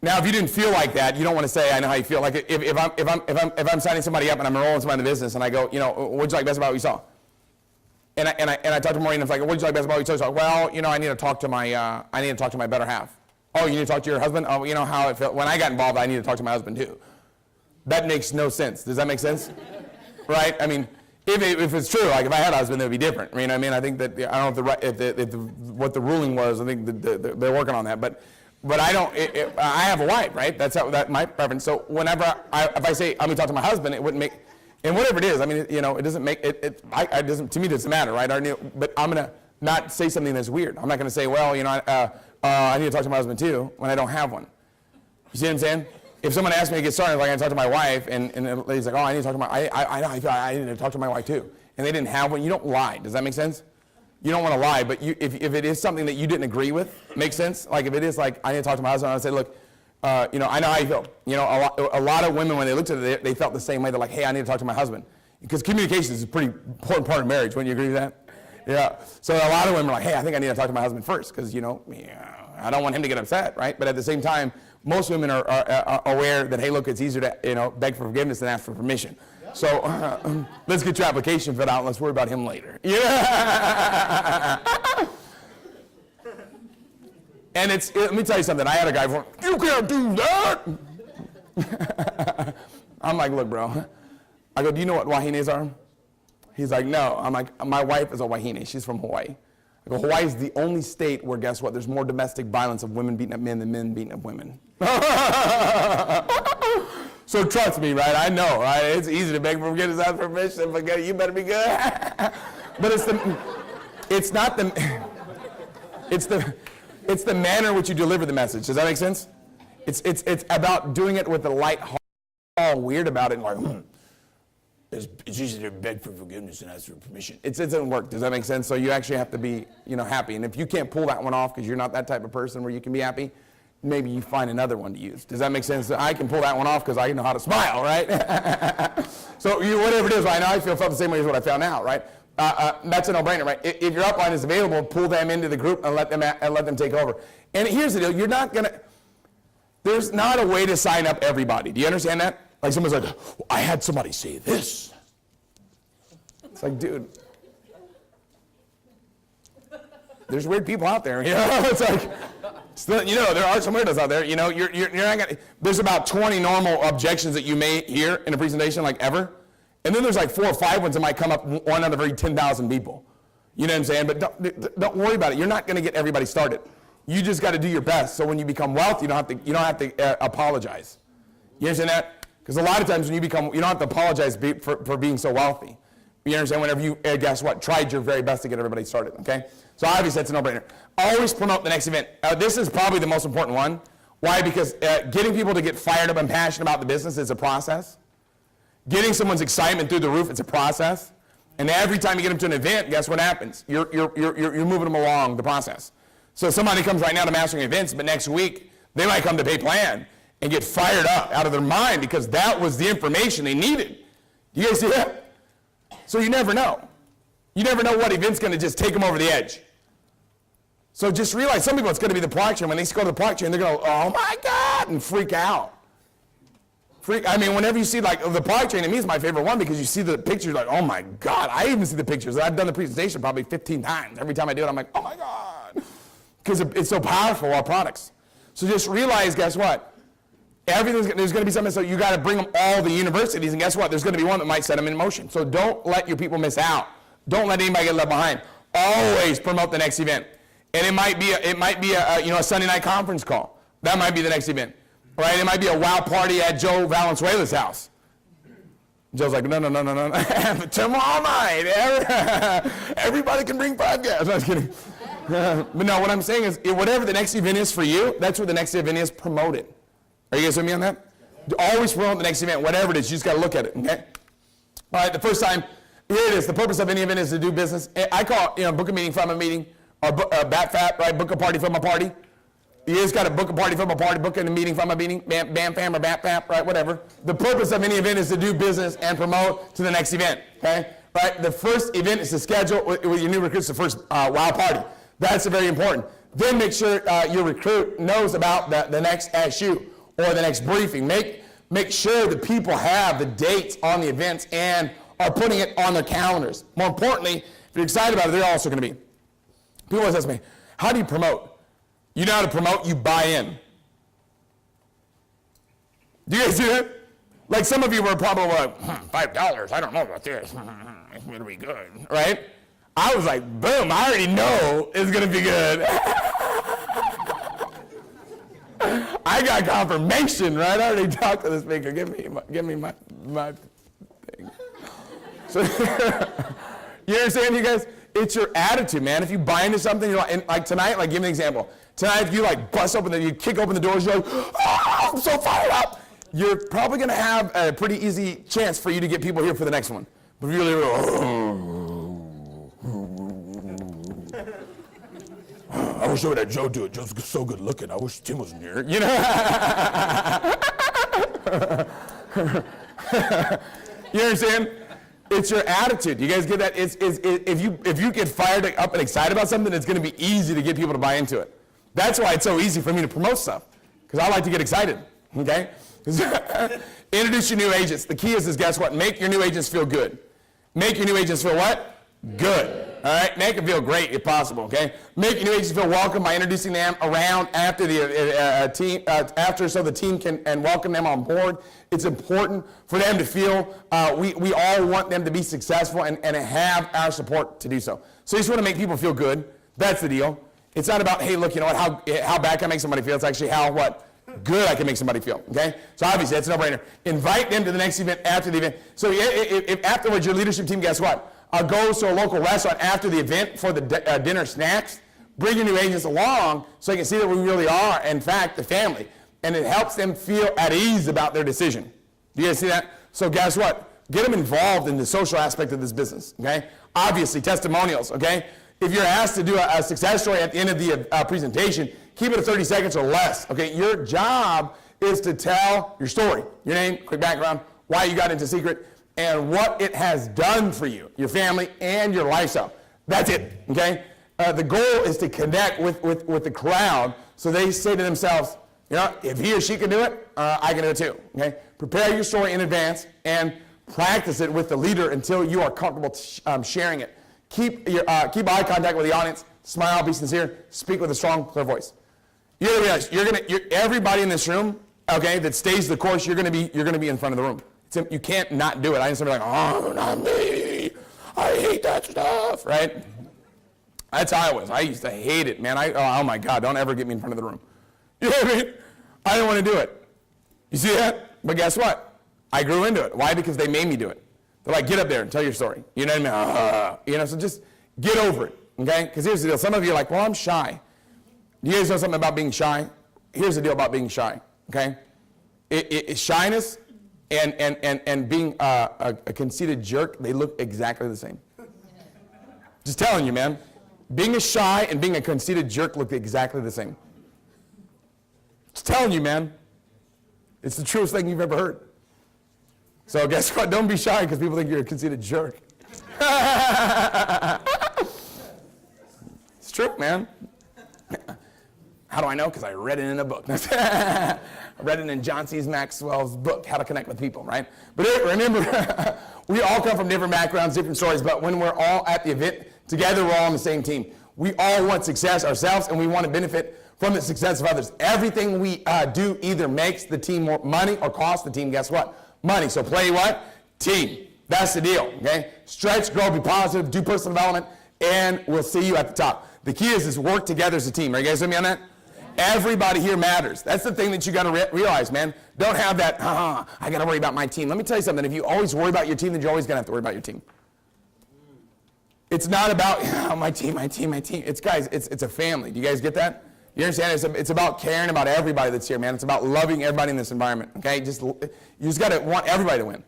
Now, if you didn't feel like that, you don't want to say, I know how you feel. Like if I'm signing somebody up and I'm enrolling somebody in the business and I go, what'd you like best about what you saw? And I talked to Maureen, and I was like, what did you like best about each other? She's like, well, I need to talk to my better half. Oh, you need to talk to your husband? Oh, how it felt. When I got involved, I need to talk to my husband too. That makes no sense. Does that make sense? Right? I mean, if it's true, like if I had a husband, it would be different. I think that, I don't know what the ruling was. I think they're working on that. But I don't, I have a wife, right? That's my preference. So whenever if I say, I'm going to talk to my husband, it wouldn't make, and whatever it is, it doesn't make, to me it doesn't matter, right? But I'm going to not say something that's weird. I'm not going to say, well, I need to talk to my husband too, when I don't have one. You see what I'm saying? If someone asks me to get started, like I talk to my wife, and the lady's like, oh, I need to talk to I need to talk to my wife too, and they didn't have one, you don't lie. Does that make sense? You don't want to lie, but if it is something that you didn't agree with, makes sense? Like if it is like, I need to talk to my husband, I say, look, I know how you feel. A lot of women, when they looked at it, they felt the same way. They're like, hey, I need to talk to my husband. Because communication is a pretty important part of marriage. Wouldn't you agree with that? Yeah. So a lot of women are like, hey, I think I need to talk to my husband first, because, I don't want him to get upset, right? But at the same time, most women are aware that, hey, look, it's easier to, beg for forgiveness than ask for permission. So let's get your application filled out and let's worry about him later. Yeah. And let me tell you something. I had a guy going, you can't do that. I'm like, look, bro. I go, do you know what wahines are? He's like, no. I'm like, my wife is a wahine. She's from Hawaii. I go, Hawaii is the only state where, guess what, there's more domestic violence of women beating up men than men beating up women. So trust me, right? I know, right? It's easy to beg for forgiveness, ask for permission, but you better be good. But it's the manner in which you deliver the message. Does that make sense? It's about doing it with a light heart. All weird about it, and like, it's easy to beg for forgiveness and ask for permission. It doesn't work. Does that make sense? So you actually have to be, happy. And if you can't pull that one off because you're not that type of person where you can be happy, maybe you find another one to use. Does that make sense? I can pull that one off because I know how to smile, right? So whatever it is right now, I felt the same way as what I found out, right? That's a no-brainer, right? If your upline is available, pull them into the group and let them take over. And here's the deal: you're not gonna. There's not a way to sign up everybody. Do you understand that? Like someone's like, well, I had somebody say this. It's like, dude, there's weird people out there. It's like, still, there are some weirdos out there. You're not gonna. There's about 20 normal objections that you may hear in a presentation, like ever, and then there's like 4 or 5 ones that might come up one out of every 10,000 people. You know what I'm saying? But don't worry about it. You're not going to get everybody started. You just got to do your best. So when you become wealthy, you don't have to apologize. You understand that? Because a lot of times when you don't have to apologize for being so wealthy. You understand? Whenever you, guess what, tried your very best to get everybody started, okay? So obviously that's a no-brainer. Always promote the next event. This is probably the most important one. Why? Because getting people to get fired up and passionate about the business is a process. Getting someone's excitement through the roof, it's a process. And every time you get them to an event, guess what happens? You're moving them along the process. So somebody comes right now to Mastering Events, but next week they might come to Pay Plan and get fired up out of their mind because that was the information they needed. You guys see that? So you never know. You never know what event's going to just take them over the edge. So just realize some people, it's going to be the product train. When they go to the product train, they're going to go, oh my God, and freak out. Whenever you see like the product train, to me is my favorite one because you see the pictures like, oh my God. I even see the pictures. I've done the presentation probably 15 times. Every time I do it, I'm like, oh my God. Because it's so powerful, our products. So just realize, guess what? There's going to be something, so you got to bring them all the universities, and guess what? There's going to be one that might set them in motion. So don't let your people miss out. Don't let anybody get left behind. Always promote the next event. And it might be a Sunday night conference call. That might be the next event. Right? It might be a wow party at Joe Valenzuela's house. Joe's like, no. Tomorrow night, everybody can bring 5 guests. I'm just kidding. But no, what I'm saying is, whatever the next event is for you, that's what the next event is. Promote it. Are you guys with me on that? Always promote the next event, whatever it is. You just got to look at it, okay? All right, the first time, here it is. The purpose of any event is to do business. I call it, book a meeting from a meeting, or BAT-FAT, right? Book a party from a party. You just got to book a party from a party, book a meeting from a meeting, BAM-FAM or BAT-FAT, right? Whatever. The purpose of any event is to do business and promote to the next event, okay? Right? The first event is to schedule with your new recruits the first wow party. That's very important. Then make sure your recruit knows about the next SU. Or the next briefing. Make sure the people have the dates on the events and are putting it on their calendars. More importantly, you're excited about it, they're also going to be. People always ask me, how do you promote? You know how to promote? You buy in. Do you guys see that? Like some of you were probably like, $5, I don't know about this. It's going to be good, right? I was like, boom, I already know it's going to be good. I got confirmation, right? I already talked to the speaker. Give me my thing. So, you understand, you guys? It's your attitude, man. If you buy into something, you're like tonight, like give me an example. Tonight, if you like bust open, you kick open the doors, you're like, oh, I'm so fired up. You're probably going to have a pretty easy chance for you to get people here for the next one. But really, I wish I would have Joe do it. Joe's so good looking. I wish Tim wasn't here. You know? You understand? It's your attitude. You guys get that? If you get fired up and excited about something, it's going to be easy to get people to buy into it. That's why it's so easy for me to promote stuff, because I like to get excited. Okay? Introduce your new agents. The key is guess what? Make your new agents feel good. Make your new agents feel what? Good. All right? Make them feel great if possible, okay? Make your new agents feel welcome by introducing them around after the team, so the team can and welcome them on board. It's important for them to feel we all want them to be successful and have our support to do so. So you just want to make people feel good. That's the deal. It's not about, hey, look, you know what, how bad can I make somebody feel? It's actually how what? Good I can make somebody feel, okay? So obviously, that's a no-brainer. Invite them to the next event after the event. So if afterwards, your leadership team, guess what? Goes to a local restaurant after the event for the dinner snacks. Bring your new agents along so they can see that we really are, in fact, the family. And it helps them feel at ease about their decision. Do you guys see that? So guess what? Get them involved in the social aspect of this business, okay? Obviously, testimonials, okay? If you're asked to do a success story at the end of the presentation, keep it to 30 seconds or less, okay? Your job is to tell your story, your name, quick background, why you got into Seacret, and what it has done for you, your family, and your lifestyle. That's it, okay? The goal is to connect with the crowd so they say to themselves, you know, if he or she can do it, I can do it too, okay? Prepare your story in advance and practice it with the leader until you are comfortable sharing it. Keep eye contact with the audience, smile, be sincere, speak with a strong, clear voice. You gotta realize, everybody in this room, okay, that stays the course, you're gonna be in front of the room. You can't not do it. I used to be like, oh, not me. I hate that stuff, right? That's how I was. I used to hate it, man. Oh my God, don't ever get me in front of the room. You know what I mean? I didn't want to do it. You see that? But guess what? I grew into it. Why? Because they made me do it. They're like, get up there and tell your story. You know what I mean? You know, so just get over it, okay? Because here's the deal. Some of you are like, well, I'm shy. You guys know something about being shy? Here's the deal about being shy, okay? Shyness and being a conceited jerk, they look exactly the same. Just telling you, man. Being a shy and being a conceited jerk look exactly the same. Just telling you, man. It's the truest thing you've ever heard. So guess what? Don't be shy because people think you're a conceited jerk. It's true, man. How do I know? Because I read it in a book. I read it in John C. Maxwell's book, How to Connect with People, right? But remember, we all come from different backgrounds, different stories, but when we're all at the event together, we're all on the same team. We all want success ourselves, and we want to benefit from the success of others. Everything we do either makes the team more money or costs the team, guess what? Money. So play what? Team. That's the deal, okay? Stretch, grow, be positive, do personal development, and we'll see you at the top. The key is work together as a team. Are you guys with me on that? Everybody here matters. That's the thing that you got to realize, man. Don't have that, I got to worry about my team. Let me tell you something. If you always worry about your team, then you're always going to have to worry about your team. It's not about, my team. It's, guys, it's a family. Do you guys get that? You understand? It's about caring about everybody that's here, man. It's about loving everybody in this environment, okay? You just got to want everybody to win.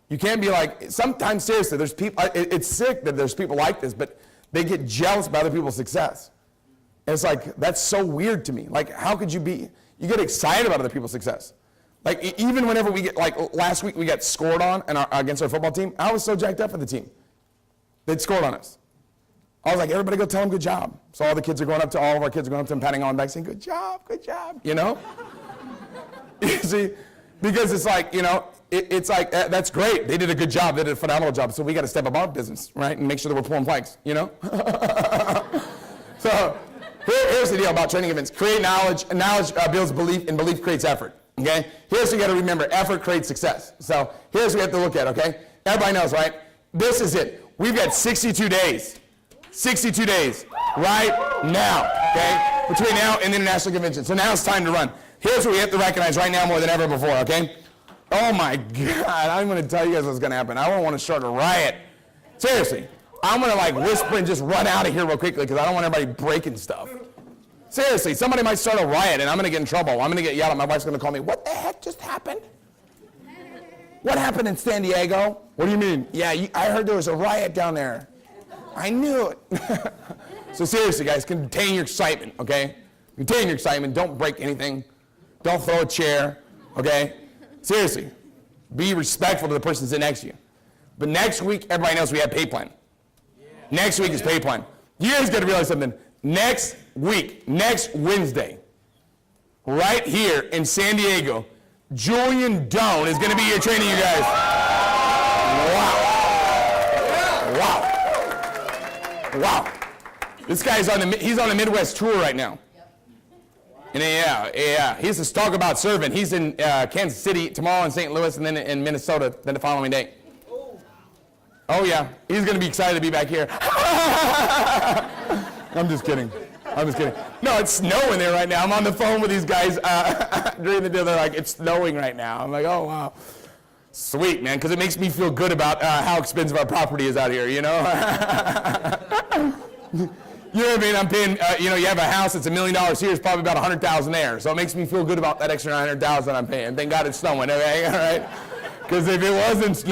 You can't be like, sometimes, seriously, there's people, it's sick that there's people like this, but they get jealous about other people's success. And it's like, that's so weird to me. Like, how could you get excited about other people's success. Like, even whenever we get, like, last week we got scored on against our football team, I was so jacked up for the team. They'd scored on us. I was like, everybody go tell them good job. So all of our kids are going up to them, patting on the back, saying, good job, you know? You see, because it's like, you know, it's like, that's great. They did a good job. They did a phenomenal job. So we got to step up our business, right? And make sure that we're pulling flags, you know? So here's the deal about training events. Create knowledge, and knowledge builds belief, and belief creates effort, okay? Here's what you got to remember. Effort creates success. So here's what we have to look at, okay? Everybody knows, right? This is it. We've got 62 days. 62 days right now, okay? Between now and the International Convention. So now it's time to run. Here's what we have to recognize right now more than ever before, okay? Oh my God, I'm going to tell you guys what's going to happen. I don't want to start a riot. Seriously, I'm going to like whisper and just run out of here real quickly because I don't want everybody breaking stuff. Seriously, somebody might start a riot and I'm going to get in trouble. I'm going to get yelled at. My wife's going to call me, what the heck just happened? What happened in San Diego? What do you mean? Yeah, I heard there was a riot down there. I knew it. So seriously, guys, contain your excitement, okay? Contain your excitement. Don't break anything. Don't throw a chair, okay? Seriously, be respectful to the person sitting next to you. But next week, everybody knows we have pay plan. Next week is pay plan. You guys got to realize something. Next week, next Wednesday, right here in San Diego, Julian Doan is going to be here training you guys. Wow. Wow. Wow. This guy's he's on the Midwest tour right now. And yeah, he's the talk about serving. He's in Kansas City tomorrow, in St. Louis, and then in Minnesota then the following day. Oh yeah, he's going to be excited to be back here. I'm just kidding. No, it's snowing there right now. I'm on the phone with these guys during the day. They're like, it's snowing right now. I'm like, oh wow, sweet man, because it makes me feel good about how expensive our property is out here. You know. You know what I mean? I'm paying, you have a house that's $1 million here, it's probably about $100,000 there. So it makes me feel good about that extra $900,000 I'm paying. Thank God it's snowing, okay? All right? Because if it wasn't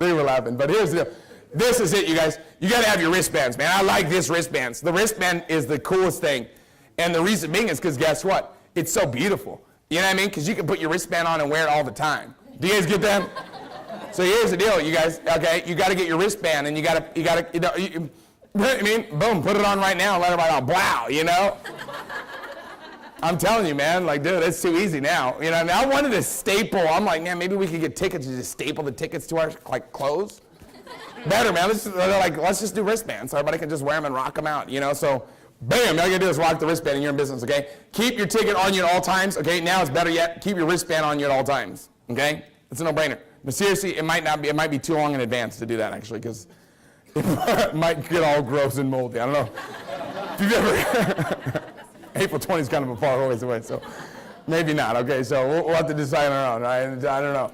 they were laughing. But here's the deal. This is it, you guys. You got to have your wristbands, man. I like this wristbands. The wristband is the coolest thing. And the reason being is because guess what? It's so beautiful. You know what I mean? Because you can put your wristband on and wear it all the time. Do you guys get that? So here's the deal, you guys. Okay, you got to get your wristband, and you got to, I mean, boom, put it on right now, let everybody know, wow, you know? I'm telling you, man, like, dude, it's too easy now. You know, and I wanted to staple. I'm like, man, maybe we could get tickets and just staple the tickets to our, like, clothes. Better, man. Let's just do wristbands so everybody can just wear them and rock them out, you know? So, bam, all you gotta do is rock the wristband and you're in business, okay? Keep your ticket on you at all times, okay? Now it's better yet, keep your wristband on you at all times, okay? It's a no-brainer. But seriously, it might be too long in advance to do that, actually, because it might get all gross and moldy. I don't know. If you've ever, April 20 is kind of a far ways away, so maybe not. Okay, so we'll have to decide on our own. Right? I don't know.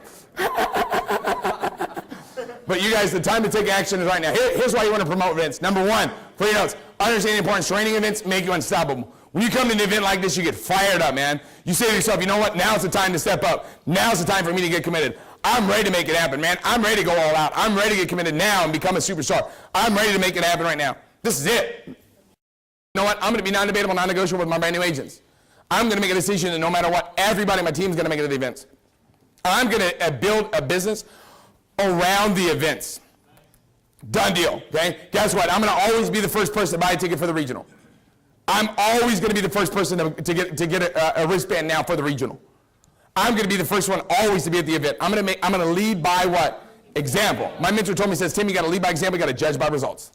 But you guys, the time to take action is right now. Here's why you want to promote events. Number one, for your notes, understand the importance. Training events make you unstoppable. When you come to an event like this, you get fired up, man. You say to yourself, you know what? Now's the time to step up. Now's the time for me to get committed. I'm ready to make it happen, man. I'm ready to go all out. I'm ready to get committed now and become a superstar. I'm ready to make it happen right now. This is it. You know what? I'm going to be non-debatable, non-negotiable with my brand new agents. I'm going to make a decision that no matter what, everybody on my team is going to make it to the events. I'm going to build a business around the events. Done deal, okay? Guess what? I'm going to always be the first person to buy a ticket for the regional. I'm always going to be the first person to get a wristband now for the regional. I'm going to be the first one always to be at the event. I'm going to lead by what? Example. My mentor told me, says, Tim, you got to lead by example, you got to judge by results.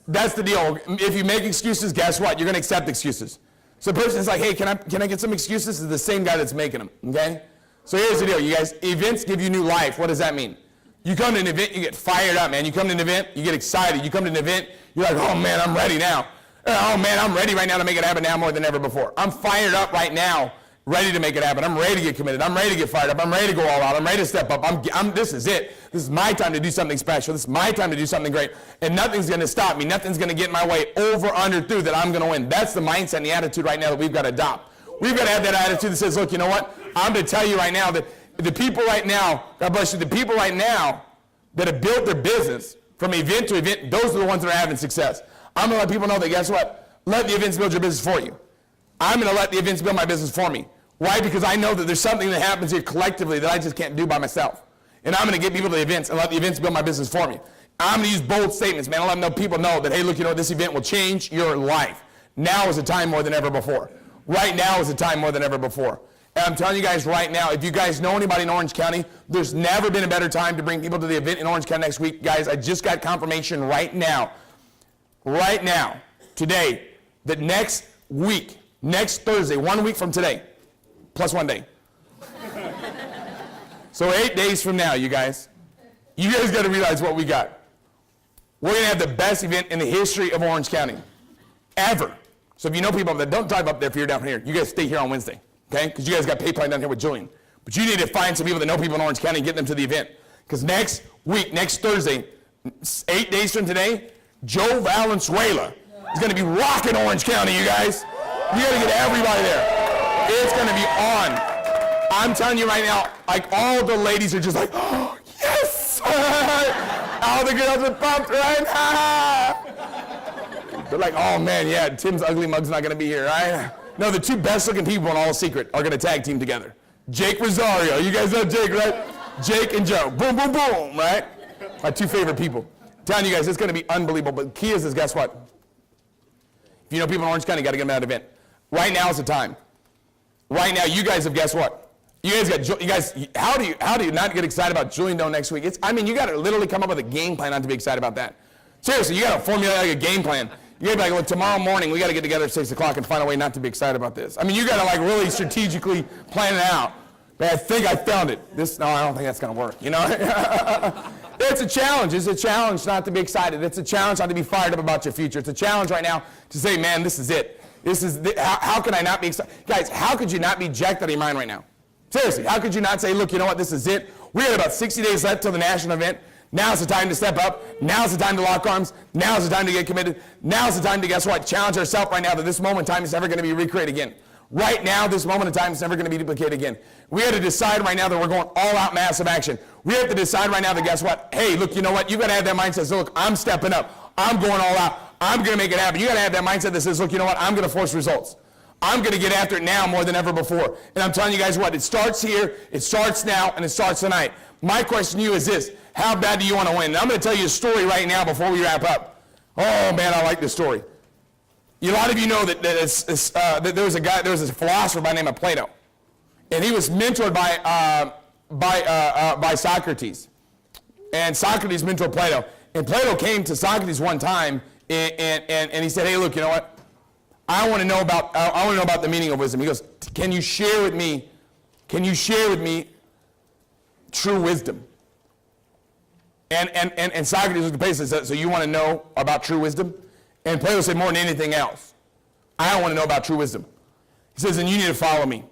That's the deal. If you make excuses, guess what? You're going to accept excuses. So the person's like, hey, can I get some excuses? It's the same guy that's making them, okay? So here's the deal, you guys. Events give you new life. What does that mean? You come to an event, you get fired up, man. You come to an event, you get excited. You come to an event, you're like, oh, man, I'm ready now. Oh, man, I'm ready right now to make it happen now more than ever before. I'm fired up right now, ready to make it happen. I'm ready to get committed. I'm ready to get fired up. I'm ready to go all out. I'm ready to step up. This is it. This is my time to do something special. This is my time to do something great. And nothing's going to stop me. Nothing's going to get in my way over, under, through that I'm going to win. That's the mindset and the attitude right now that we've got to adopt. We've got to have that attitude that says, look, you know what? I'm going to tell you right now that the people right now, God bless you, the people right now that have built their business from event to event, those are the ones that are having success. I'm going to let people know that, guess what? Let the events build your business for you. I'm going to let the events build my business for me. Why? Because I know that there's something that happens here collectively that I just can't do by myself. And I'm going to get people to the events and let the events build my business for me. I'm going to use bold statements, man. I'll let people know that, hey, look, you know, this event will change your life. Now is the time more than ever before. Right now is the time more than ever before. And I'm telling you guys right now, if you guys know anybody in Orange County, there's never been a better time to bring people to the event in Orange County next week. Guys, I just got confirmation right now, today, that next week, next Thursday, 1 week from today, plus 1 day. So 8 days from now, you guys got to realize what we got. We're going to have the best event in the history of Orange County, ever. So if you know people that don't drive up there if you're down here, you guys stay here on Wednesday, okay? Because you guys got pay plan down here with Julian. But you need to find some people that know people in Orange County and get them to the event. Because next week, next Thursday, 8 days from today, Joe Valenzuela is going to be rocking Orange County, you guys. You got to get everybody there. It's going to be on. I'm telling you right now, like all the ladies are just like, oh, yes! All the girls are pumped, right? They're like, oh man, yeah, Tim's ugly mug's not gonna be here, right? No, the two best looking people in all Seacret are gonna tag team together. Jake Rosario, you guys know Jake, right? Jake and Joe, boom, boom, boom, right? My two favorite people. I'm telling you guys, it's gonna be unbelievable, but the key is guess what? If you know people in Orange County, you gotta get them at that event. Right now is the time. Right now, you guys have guess what? You guys, how do you not get excited about Julian Doe next week? You got to literally come up with a game plan not to be excited about that. Seriously, you got to formulate a game plan. You got to be like, well, tomorrow morning we got to get together at 6 o'clock and find a way not to be excited about this. You got to really strategically plan it out. But I think I found it. No, I don't think that's going to work. It's a challenge. It's a challenge not to be excited. It's a challenge not to be fired up about your future. It's a challenge right now to say, man, this is it. How can I not be excited? Guys, how could you not be jacked out of your mind right now? Seriously, how could you not say, look, you know what, this is it. We have about 60 days left till the national event. Now's the time to step up. Now's the time to lock arms. Now's the time to get committed. Now's the time to, guess what, challenge ourselves right now that this moment in time is never going to be recreated again. Right now, this moment in time is never going to be duplicated again. We have to decide right now that we're going all out massive action. We have to decide right now that, guess what, hey, look, you know what, you got to have that mindset. So look, I'm stepping up. I'm going all out. I'm going to make it happen. You got to have that mindset that says, look, you know what, I'm going to force results. I'm going to get after it now more than ever before. And I'm telling you guys what, it starts here, it starts now, and it starts tonight. My question to you is this: how bad do you want to win? And I'm going to tell you a story right now before we wrap up. Oh man, I like this story. A lot of you know that there was a philosopher by the name of Plato. And he was mentored by Socrates. And Socrates mentored Plato. And Plato came to Socrates one time and he said, hey, look, you know what? I want to know about the meaning of wisdom. He goes, can you share with me true wisdom? And Socrates looked at Plato and said, so you want to know about true wisdom? And Plato said, more than anything else, I want to know about true wisdom. He says, and you need to follow me.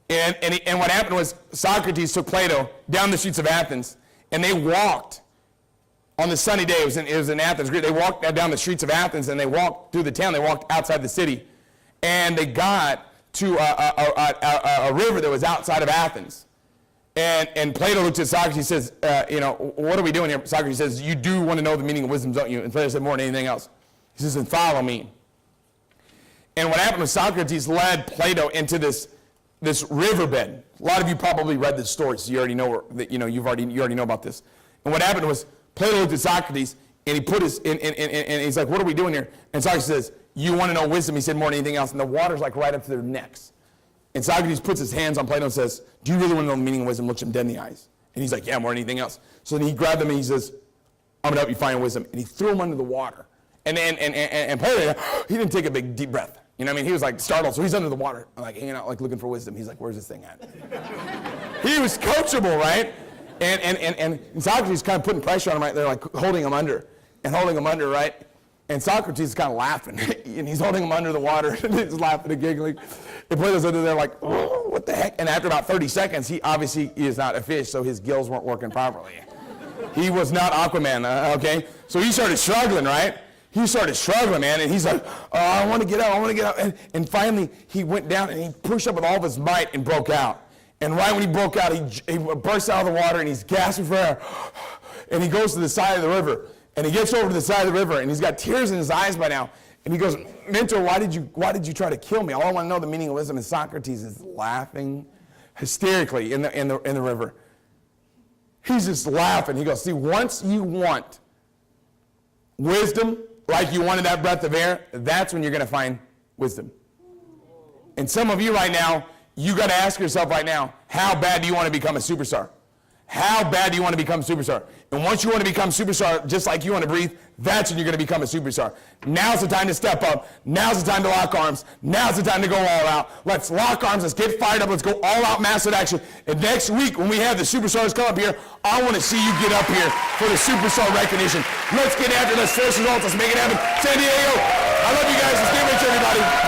And what happened was Socrates took Plato down the streets of Athens, and they walked on the sunny day. It was in Athens, Greece. They walked down the streets of Athens, and they walked through the town. They walked outside the city, and they got to a river that was outside of Athens. And Plato looked at Socrates. He says, what are we doing here? Socrates says, you do want to know the meaning of wisdom, don't you? And Plato said, more than anything else. He says, and follow me. And what happened was Socrates led Plato into this riverbed. A lot of you probably read this story, so you already know you already know about this. And what happened was Plato looked at Socrates, and he put and he's like, what are we doing here? And Socrates says, you want to know wisdom? He said, more than anything else. And the water's like right up to their necks. And Socrates puts his hands on Plato and says, do you really want to know the meaning of wisdom? Looks him dead in the eyes. And he's like, yeah, more than anything else. So then he grabbed him and he says, I'm going to help you find wisdom. And he threw him under the water. And Plato, he didn't take a big deep breath. You know what I mean? He was like startled. So he's under the water, like hanging out, like looking for wisdom. He's like, where's this thing at? He was coachable, right? And Socrates kind of putting pressure on him right there, like holding him under, right? And Socrates is kind of laughing. And he's holding him under the water, and he's laughing and giggling. And Plato's under there like, oh, what the heck? And after about 30 seconds, he is not a fish, so his gills weren't working properly. He was not Aquaman, okay? So he started struggling, right? He started struggling, man, and he's like, oh, I want to get out. And finally, he went down, and he pushed up with all of his might and broke out. And right when he broke out, he burst out of the water, and he's gasping for air. And he goes to the side of the river. And he gets over to the side of the river, and he's got tears in his eyes by now. And he goes, Mentor, why did you try to kill me? All I want to know the meaning of wisdom. And Socrates is laughing hysterically in the river. He's just laughing. He goes, see, once you want wisdom like you wanted that breath of air, that's when you're going to find wisdom. And some of you right now, you got to ask yourself right now, how bad do you want to become a superstar? How bad do you want to become a superstar? And once you want to become a superstar, just like you want to breathe, that's when you're going to become a superstar. Now's the time to step up. Now's the time to lock arms. Now's the time to go all out. Let's lock arms. Let's get fired up. Let's go all out massive action. And next week, when we have the superstars come up here, I want to see you get up here for the superstar recognition. Let's get after this. First results. Let's make it happen. San Diego, I love you guys. Let's get rich, everybody.